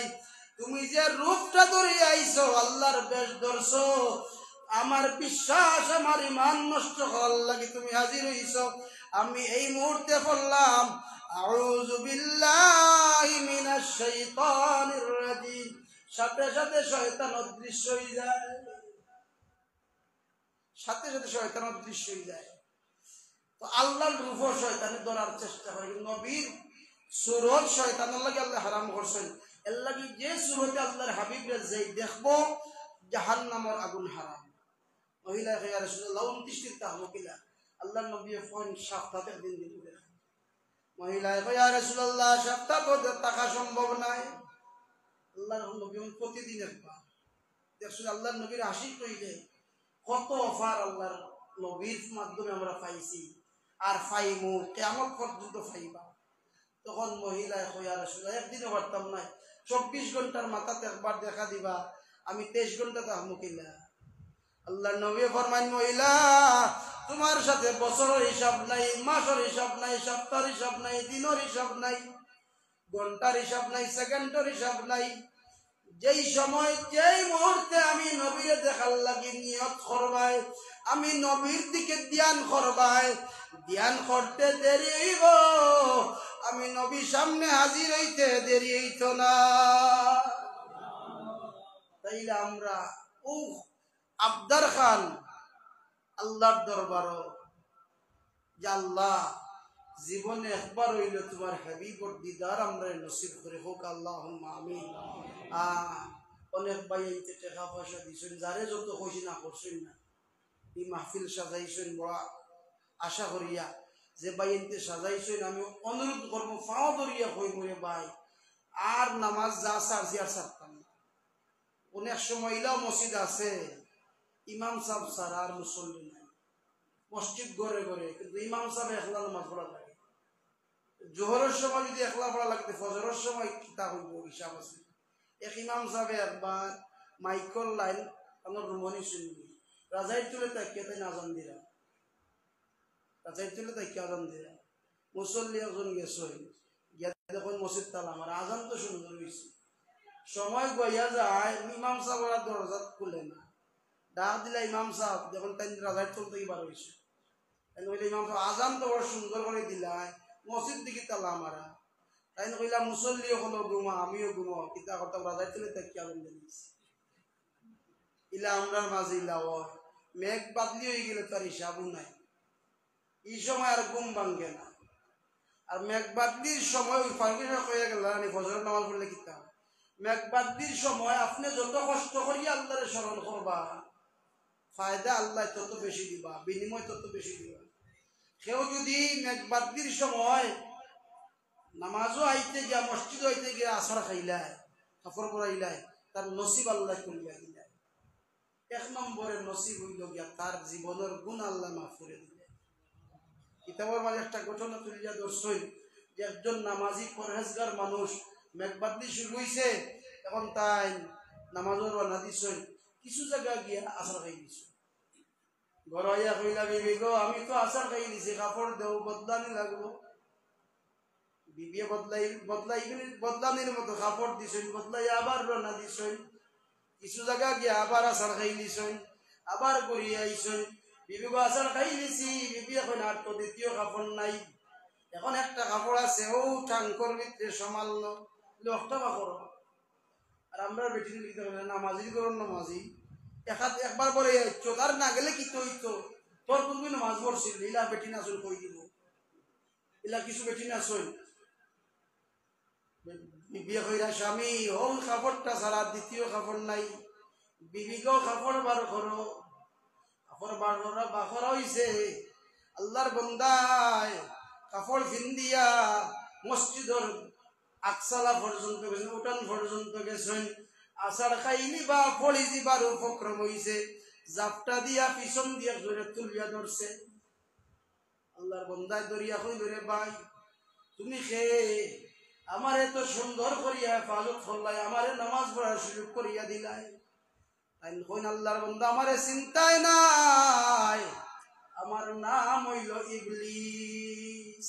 তুমি যে রূপটা ধরে আইছো আল্লাহর বেশ ধরছো আমার বিশ্বাস আমার ইমান নষ্ট করার লাগি তুমি হাজির হইছো আমি এই মুহূর্তে বললাম আউযু বিল্লাহি মিনাশ শাইতানির রাজিম সাথে সাথে শয়তান অদৃশ্য হয়ে যায় সাথে সাথে শয়তান অদৃশ্য হয়ে যায় তো আল্লাহর রূপ শয়তানে ধরার চেষ্টা করে নবীর সুরত শয়তানের লাগি আল্লাহ হারাম করছেন এর লাগি যে সুরতে আল্লাহর হাবিবরে যেই দেখবো জাহান্নামের আগুন হারাম মহিলা ইয়া রাসূলুল্লাহ 29 দিন তাহলো কিলা আল্লাহর নবী ফোন সপ্তাহে দিন দিন দেখে মহিলা ইয়া রাসূলুল্লাহ সপ্তাহে টাকা সম্ভব নাই আল্লাহর নবী প্রতিদিন একবার দেখুন আল্লাহর নবীর আশিক হইলে কত অফার আল্লাহর নবীর মাধ্যমে আমরা পাইছি আর পাইমু কিয়ামত পর্যন্ত পাইবা তখন মহিলা ইয়া রাসূলুল্লাহ একদিনও পারতাম না 24 ঘন্টার মাথাতে একবার দেখা দিবা আমি 23 ঘন্টা তাহমু কিলা আল্লাহর নবী ফরমান মহিলা তোমার সাথে বছরের হিসাব নাই মাসের হিসাব নাই সপ্তাহের হিসাব নাই দিনের হিসাব নাই ঘন্টার হিসাব নাই সেকেন্ডের হিসাব নাই যেই সময় যেই মুহূর্তে আমি নবীরে দেখার লাগি নিয়ত করবাই আমি নবীর দিকে ধ্যান করবাই ধ্যান করতে দেরি হইব আমি নবীর সামনে হাজির হইতে দেরি হইতো না তাইলে আমরা আবদার খান আল্লাহর দরবার যে আল্লাহ জীবনে একবার হইল তোমার হাবিবর দিদার আমরা নসিব করে হোক আল্লাহুম্মা আমিন। অনেক ভাই এইতে টাকা পয়সা দিছেন, যারে যত খুশি না করছেন না, এই মাহফিল সাজাইছেন বড় আশা করিয়া যে ভাই এনতে সাজাইছেন আমি অনুরোধ করবো ফাও ধরিয়া কই মরে ভাই আর নামাজ যা সারছি আর সারতাম না। অনেক সময় ইলাও মসজিদ আছে ইমাম সাহেব সারা আর মুসল্লি নাই, মসজিদ ঘরে ঘরে, কিন্তু ইমাম সাহেব একলা নামাজ পড়া লাগে। জোহরের সময় যদি একলা পড়া লাগতে ফজরের সময় কিতা হইব হিসাব আছে। এক ইমাম সাহেব একবার মাইকল লাইন আমার রুমনি শুনবি রাজাই তুলে তাকিয়ে তাই আজান দিরা, রাজাই তুলে তাকিয়ে আজান দিরা, মুসল্লি একজন গেছে গিয়া দেখুন মসজিদ তালা আমার আজান তো সুন্দর হয়েছে। সময় গইয়া যায় ইমাম সাহেব দরজা খুলে না, ডাক দিলা ইমাম সাহেব দেখুন তাই রাজাই তুলতে বার হয়েছে। ইমাম সাহেব আজান তো বড় সুন্দর করে দিলাই মসজিদ দিকে তালা মারা, তাই কইলা মুসল্লিও হলো ঘুমা আমিও ঘুমাও কিতা করতাম রাজাই তুলে তাকিয়ে আজান দিয়েছি। ইলা আমরার মাঝে ইলা মেঘ বাদলি হয়ে গেলে তার হিসাবও নাই, এই সময় আর ঘুম ভাঙ্গে না। আর মেঘ বাদলির সময় ওই ফারুকের হয়ে গেল ফজরের নামাজ পড়লে কিতা মেঘ বাদলির সময় আপনি যত কষ্ট করিয়া আল্লাহরে স্মরণ করবা ফায়দা আল্লাহ তত বেশি দিবা, বিনিময় তত বেশি দিবা। কেউ যদি মেঘ বাদলির সময় নামাজও আইতে গিয়া মসজিদও আইতে গিয়া আসার খাইলায় কাপড় পরাইলাই তার নসিব আল্লাহ করিয়া দিলাই। এক নম্বরে নসিব হইল গিয়া তার জীবনের গুণ আল্লাহ মাফ করে দিলে। কিতাবের মাঝে একটা ঘটনা তুলিয়া ধরছই যে একজন নামাজি পরহেজগার মানুষ মেঘবাদলি শুরু হইছে, এখন তাই নামাজের রানা দিছই, কিছু জায়গা গিয়া আসার খাই দিছ। ঘর আইয়া কইলা বিবি গো আমি তো আসার খাই দিছি, কাপড় দেও বদলানি লাগবো। বিবিয়ে বদলানির মতো কাপড় দিছই, বদলাই আবার রানা দিছই, কিছু জায়গা গিয়া আবার আসার খাই দিছই, আবার করিয়া আইছই। বিবি গো আসার খাই দিছি, বিবি এখন আর তো দ্বিতীয় কাপড় নাই, এখন একটা কাপড় আছে ও টাঙ্কর ভিতরে সমাল্য একটা কাপড়। আর আমরা বেটি লিখতে হবে নামাজি করুন নামাজি একবার বলে যাচ্ছ তার না গেলে কি তো তোর তুমি নামাজ পড়ছিল ইলা বেটি নাচল কই দিব, ইলা কিছু বেটি নাচল বিয়ে কইরা স্বামী ও কাপড়টা ছাড়া দ্বিতীয় কাপড় নাই, বিবিকেও কাপড় বার করো, কাপড় বার করা বাখরা হইছে। আল্লাহর বন্দায় কাপড় ফিন্দিয়া মসজিদর আকসালা পর্যন্ত গেছেন, উঠান পর্যন্ত গেছেন, আসার খাইনি বা ফড়ি দিবার উপক্রম হইছে, জাপটা দিয়া পিছন দিয়া ধরে তুলিয়া ধরছে। আল্লাহর বন্দায় দরিয়া কই ধরে ভাই তুমি খেয়ে আমার এত সুন্দর করিয়া হেফাজত করলাই, আমারে নামাজ পড়ার সুযোগ করিয়া দিলাই। আল্লাহর বন্দা আমারে চিন্তায় নাই, আমার নাম হইল ইবলিস,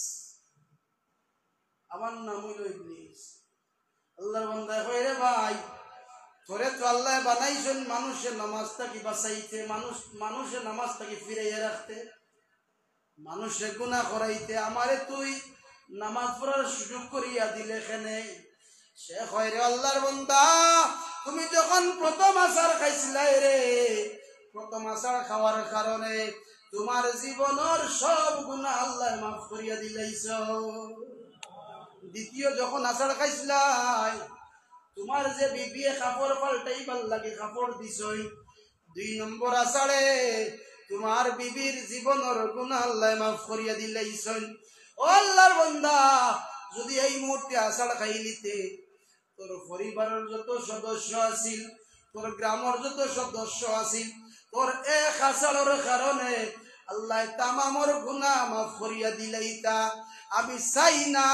আমার নাম হইল ইবলিস। আল্লাহর বন্দা কই রে ভাই তোরে তো আল্লাহ বানাইছেন মানুষের নামাজটাকে বাঁচাইতে, মানুষের নামাজটাকে ফিরাইয়া রাখতে, মানুষের গুনাহ করাইতে, আমারে তুই নামাজ পড়ার সুযোগ করিয়া দিলে কেনে? সে কয় রে আল্লাহর বান্দা তুমি যখন প্রথম আসার খাইছিলাই রে, প্রথম আসার খাওয়ার কারণে তোমার জীবনের সব গুনাহ আল্লাহ মাফ করিয়া দিলাইছ। দ্বিতীয় যখন আসার খাইছিলাই তোমার যে বিবিয়ে কাপড় পাল্টাইবার লাগে কাপড় দিছই, 2 নম্বর আসারে তোমার বিবির জীবনের গুনাহ আল্লাহ মাফ করিয়া দিলাইছেন। ও আল্লাহর বান্দা যদি এই মুহূর্তে আষাঢ় খাইলিতে তোর পরিবারের যত সদস্য আছিল, তোর গ্রামের যত সদস্য আছিল, তোর এক আষাঢ়ের কারণে আল্লাহ তামামর গুনাহ মাফ করিয়া দিলাইতা। আমি চাই না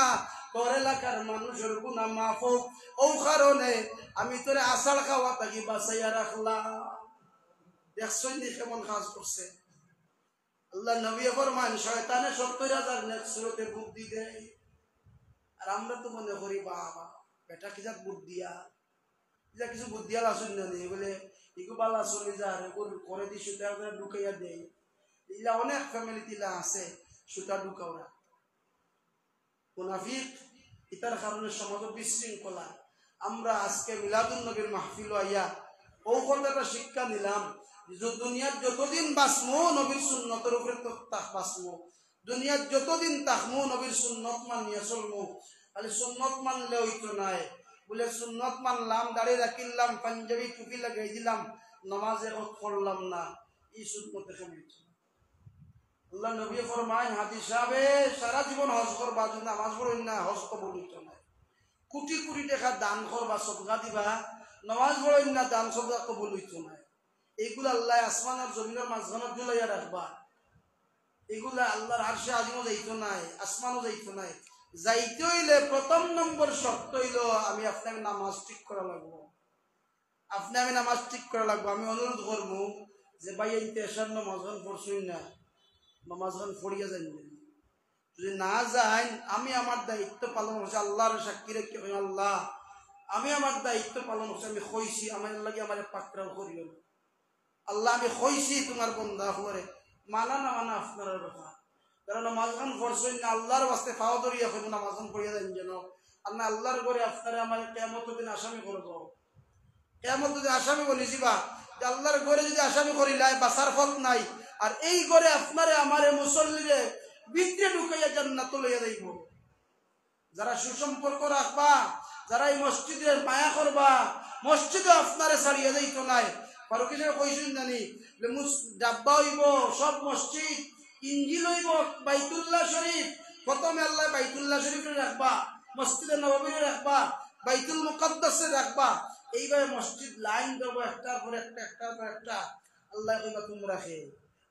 তোর এলাকার মানুষের গুনাহ মাফ হোক, ও কারণে আমি তোরে আষাঢ় খাওয়া থাকি বাঁচাইয়া রাখলাম। দেখছই নি কেমন কাজ করছে? আল্লাহ নবী ফরমান শয়তানে 70,000 নেক্সরতে বুদ্ধি দেয়, আর আমরা তো মনে করি বাবা বেটা কি যাক বুদ্ধিয়া যা কিছু বুদ্ধিয়াল আসুন না নেই বলে ইগো বালা চলে যা করে দি সুতা ঢুকাইয়া দেয়। ইলা অনেক ফ্যামিলি তিলা আছে সুতা ঢুকাওরা মুনাফিক, ইতার কারণে সমাজ বিশৃঙ্খলা। আমরা আজকে মিলাদুন নবীর মাহফিল আইয়া ও কথাটা শিক্ষা নিলাম, দুনিয়ার যতদিন বাঁচবো নবীর সুন্নতের উপরে তো বাঁচবো, দুনিয়ার যতদিন তাকমু নবীর সুন্নত মানিয়া চলমু। খালি সুন্নত মানলে হইতো নাই, বলে সুন্নত মানলাম, দাড়ি রাখিলাম, পাঞ্জাবি টুপি লাগাই দিলাম, নামাজে পড়লাম না, এই সুন্নত হইতো। আল্লাহ নবী ফরমায় হাদিস সাহেবে সারা জীবন হজ করবা, যদি নামাজ পড়েন না হজ কবুল হইতো না। কোটি কোটি টাকা দান করবা, সদকা দিবা, নামাজ পড়েন না, দান সদকা কবুল হইতো না। এইগুলো আল্লাহ আসমান আর জমিনের মাঝখানে ঝুলাইয়া রাখবা। এগুলা আল্লাহর আরশে আজিমও যাইতো নাই, আসমানও যাইতো নাই। যাইতে হইলে প্রথম নম্বর শর্ত হইল আমি আপনাকে নামাজ ঠিক করা লাগবো। আমি নামাজ ঠিক করা লাগবো। আমি অনুরোধ করবো যে ভাই এই পেশার নামাজগান পড়ছই না, নামাজগান পড়িয়া যান। যদি না যান, আমি আমার দায়িত্ব পালন করছি, আল্লাহর সাক্ষী রেখে আল্লাহ আমি আমার দায়িত্ব পালন করছি, আমি কইছি আমার লাগে আমার পাকড়াও করিও না। আল্লাহ আমি কইছি তোমার বন্ধা করে মানা না মানা আপনার ব্যাপার। কারণ নামাজগান পড়ছই না, আল্লাহর বাস্তে পাওয়া ধরিয়া করবো, নামাজগান পড়িয়া যান যেন। আর না আল্লাহর করে আপনারা আমার কিয়ামতের দিন আসামি করবো। কিয়ামতের দিন আসামি বলেছিবা যে আল্লাহর ঘরে যদি আসামি করিলাই বাসার ফল নাই, আর এই ঘরে আপনারে আমারে মুসল্লিরে ভিতরে ঢুকাইয়া জান্নাত লইয়া যাইব। যারা সুসম্পর্ক রাখবা, যারা এই মসজিদের মায়া করবা, মসজিদে আপনারে ছাড়িয়া যাইতো নাই। ফারুক হিসেবে কইসুন জানি ডাব্বা হইব সব মসজিদ, ইঞ্জিল হইব বাইতুল্লাহ শরীফ। প্রথমে আল্লাহ বাইতুল্লাহ শরীফে রাখবা, মসজিদে নববীরে রাখবা, বাইতুল মুকাদ্দাসে রাখবা। এইভাবে মসজিদ লাইন দেবো একটার পর একটা, একটার পর একটা। আল্লাহ কইবা তোমরা রাখে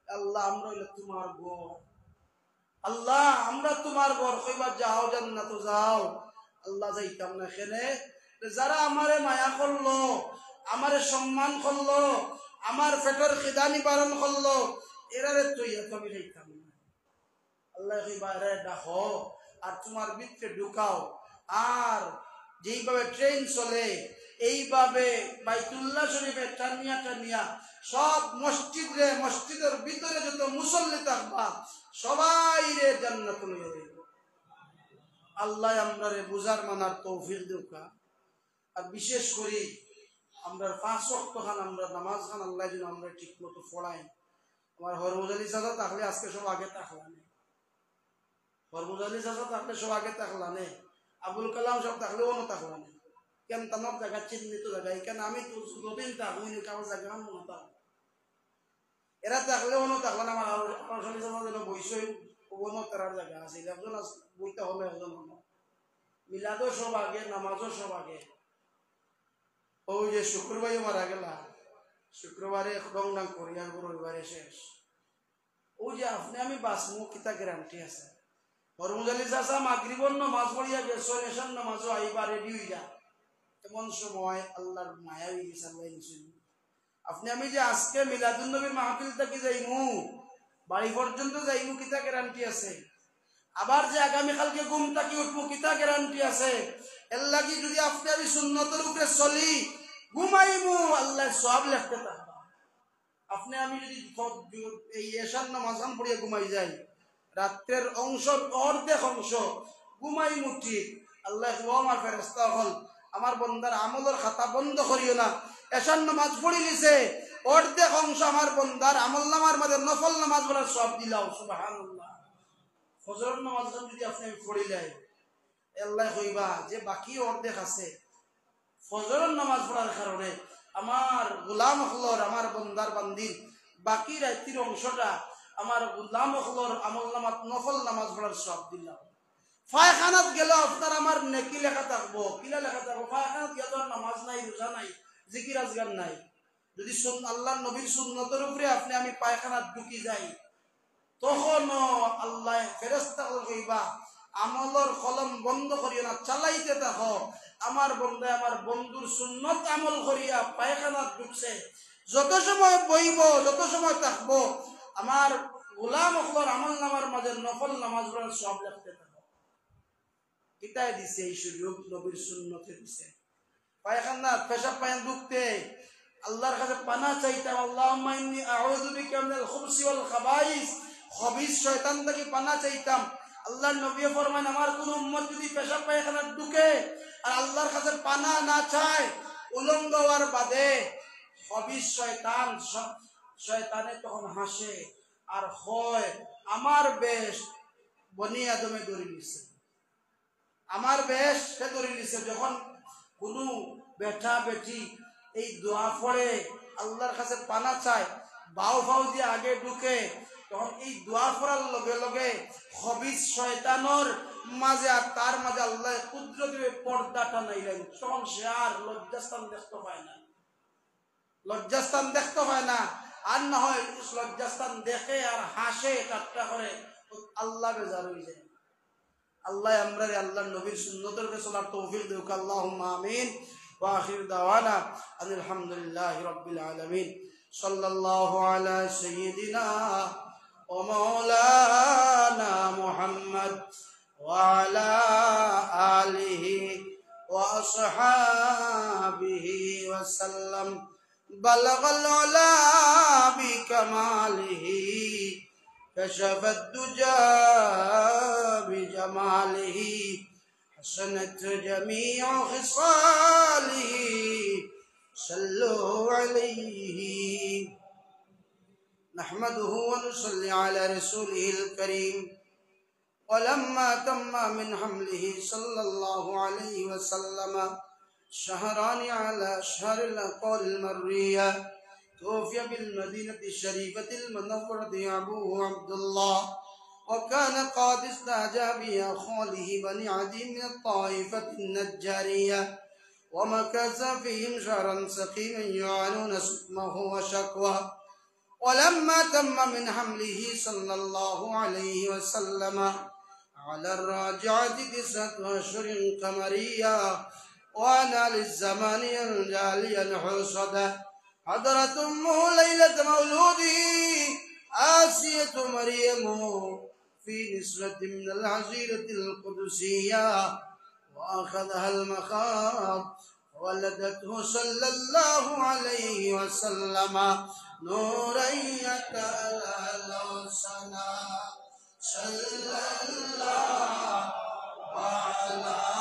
আল্লাহ আমরা হইলে তোমার ঘর, আল্লাহ আমরা তোমার ঘর। কইবা যাও জান্নাত যাও। আল্লাহ যাইতাম না এখানে। যারা আমারে মায়া করলো, আমারে সম্মান করলো, আমার পেটের খিদা নিবারণ করলো, এরারে তৈয়া তুমি যাইতাম না। আল্লাহ কইবা এরা ডাকো আর তোমার ভিতরে ঢুকাও। আর যেইভাবে ট্রেন চলে এইভাবে বাইতুল্লাহ শরীফে টানিয়া টানিয়া সব মসজিদে, মসজিদের ভিতরে যত মুসল্লি থাকবা সবাই রে জান্নাত লইয়া যাইব। আল্লাহ আমরা রে বুঝার মানার তৌফিক দেউকা। আর বিশেষ করে আমরা 5 ওয়াক্ত খান আমরা নামাজ খান আল্লাহ যেন আমরা ঠিক মতো পড়াই। আমার হরমুজ আলী চাচা থাকলে আজকে সব আগে থাকলানে, হরমুজ আলী চাচা থাকলে সব আগে থাকলানে, আবুল কালাম সব থাকলে অন্য থাকলানে। কেন তামার জায়গা চিহ্নিত জায়গা, এখানে আমি তো যতদিন থাকুন কারোর জায়গা মনে থাকবো, এরা থাকলে অন্য থাকলাম। আমার সরকারি চাচা যেন বইসই অন্য তার জায়গা আছে, একজন বইতে হবে, একজন অন্য। মিলাদও সব আগে, নামাজও সব আগে। ওই যে শুক্রবারে মারা গেলা, শুক্রবারে রংনাং করিয়ার রবিবারে শেষ। ওই যে আপনি আমি বাঁচমু কিতা গ্যারান্টি আছে? হরমুজ আলী চাচা মাগরিবর নামাজ পড়িয়া গেছো, এসার নামাজও আইবা রেডি হইয়া। এমন সময় আল্লাহর মায়া হয়ে গেছে, আল্লাহ নিশ্চয়। আপনি আমি যে আজকে মিলাদুন নবীর মাহফিল থেকে যাইমু, বাড়ি পর্যন্ত যাইমু, কিতা গ্যারান্টি আছে? আবার যে আগামীকালকে ঘুম থাকি উঠবো, কিতা গ্যারান্টি আছে? এর লাগি যদি আপনি আমি সুন্নতের উপরে চলি, ঘুমাইমু, আল্লাহ সব লেখতে থাকবা। আপনি আমি যদি এই এশার নামাজ পড়িয়া ঘুমাই যাই, রাত্রের অংশ অর্ধেক অংশ ঘুমাইমু ঠিক, আল্লাহ আমার ফেরেশতা হল আমার বন্দার আমলের খাতা বন্ধ করিও না। এশার নামাজ পড়ি নিছে, অর্ধেক অংশ আমার বন্দার আমল নামার মধ্যে নফল নামাজ পড়ার সব দিলাও। সুবহানাল্লাহ। ফজরের নামাজ যদি আপনি পড়ি যায়, আল্লাহ কইবা যে বাকি অর্ধেক আছে, ফজরের নামাজ পড়ার কারণে আমার গোলাম হলর, আমার বন্দার বান্দির বাকি রাত্রির অংশটা আমার গোলাম হলর আমল নামাজ নফল নামাজ পড়ার সব দিলাম। ফায়খানাত গেলে আপনার আমার নেকি লেখা থাকবো, কিলা লেখা থাকবো? ফায়খানাত গেলে নামাজ নাই, রোজা নাই, জিকির আজগার নাই। যদি আল্লাহ নবীর সুন্নতের উপরে আপনি আমি পায়খানাত ঢুকি যাই, তখনও আল্লাহ ফেরেশতা কইবা আমলের কলম বন্ধ করিও না, চালাইতে থাকো। আমার বন্ধু আমার বন্ধুর সুন্নত আমল করিয়া পায়খানাত ঢুকছে, যত সময় বইব, যত সময় থাকবো, আমার গোলাম অখবর আমল নামার মাঝে নফল নামাজ পড়ার সব লিখতে থাকো। কিতায় দিছে এই সুযোগ? নবীর সুন্নতে দিছে। পায়খানাত পেশাব পায়খানা ঢুকতে আল্লাহর কাছে পানা চাইতাম, আল্লাহুম্মা ইন্নী আউযু বিকা মিনাল খুবসি ওয়াল খাবাইস, খবিস শয়তান থেকে পানা চাইতাম। আল্লাহর নবী ফরমান আমার কোন উম্মত যদি পেশাব পায়খানা ঢুকে আর আল্লাহর কাছে পানা না চায়, উলঙ্গ হওয়ার বাদে খবিস শয়তানে তখন হাসে আর হয় আমার বেশ বনি আদমে ধরে নিছে আমার বেশ সে ধরে নিছে যখন কোনো বেটা বেটি এই দোয়া পড়ে আল্লাহর কাছে পানা চায় বাউ বাউ দিয়ে আগে ঢুকে তখন এই দোয়া পড়ার লগে লগে খবিস শয়তানোর মাঝে আর তার মাঝে আল্লাহ কুদরতে পর্দাটা নাইলেন তখন সে আর লজ্জাস্থান দেখতে পায় না লজ্জাস্থান দেখতে পায় না আর না হয় লজ্জাস্থান দেখে আর হাসে ঠাট্টা করে আল্লাহ বেজার হয়ে যায় আল্লাহ আমরা আল্লাহর নবীর সুন্নতের উপরে চলার তৌফিক দেউক আল্লাহুম্মা আমিন ওয়া আখির দাওয়ানা আলহামদুলিল্লাহি রাব্বিল আলামিন সাল্লাল্লাহু আলা সাইয়্যিদিনা ওয়া মাওলানা মুহাম্মদ ওয়া আলা আলিহি ওয়া আসহাবিহি ওয়া সাল্লাম বালাগাল উলা বিকামালিহি كشف الدجى بجماله حسنت جميع خصاله صلوا عليه نحمده ونصلي على رسوله الكريم ولما تم من حمله صلى الله عليه وسلم شهران على شهر الأقوال المرية توفي بالمدينة الشريفة المنورة أبوه عبد الله وكان قد استهجى بأخواله بني عدي من الطائفة النجارية ومكث فيهم شهرا سقيما يعانون سقمه وشكواه ولما تم من حمله صلى الله عليه وسلم على الراجعة 9 أشهر قمرية وأنا للزمان جاليا حصدا حضرت أمه ليلة مولوده آسية مريم في نسوة من العزيرة القدسية وأخذها المخاض ولدته صلى الله عليه وسلم نورا يتألأ سنا صلى الله على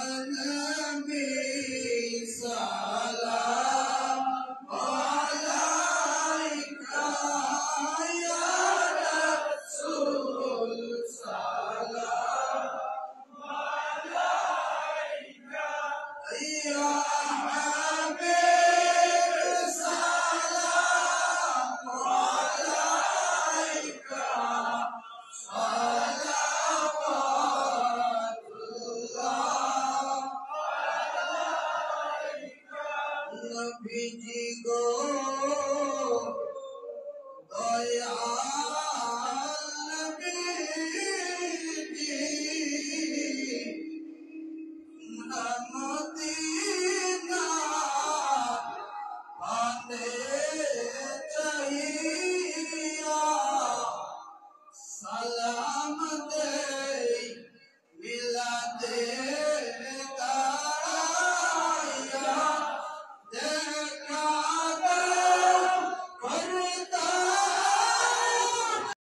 নবী সালাম আলাইকা ইয়া রাসূল সালাম আলাইকা ইয়া হাবিব সালাম আলাইকা নবীজি গো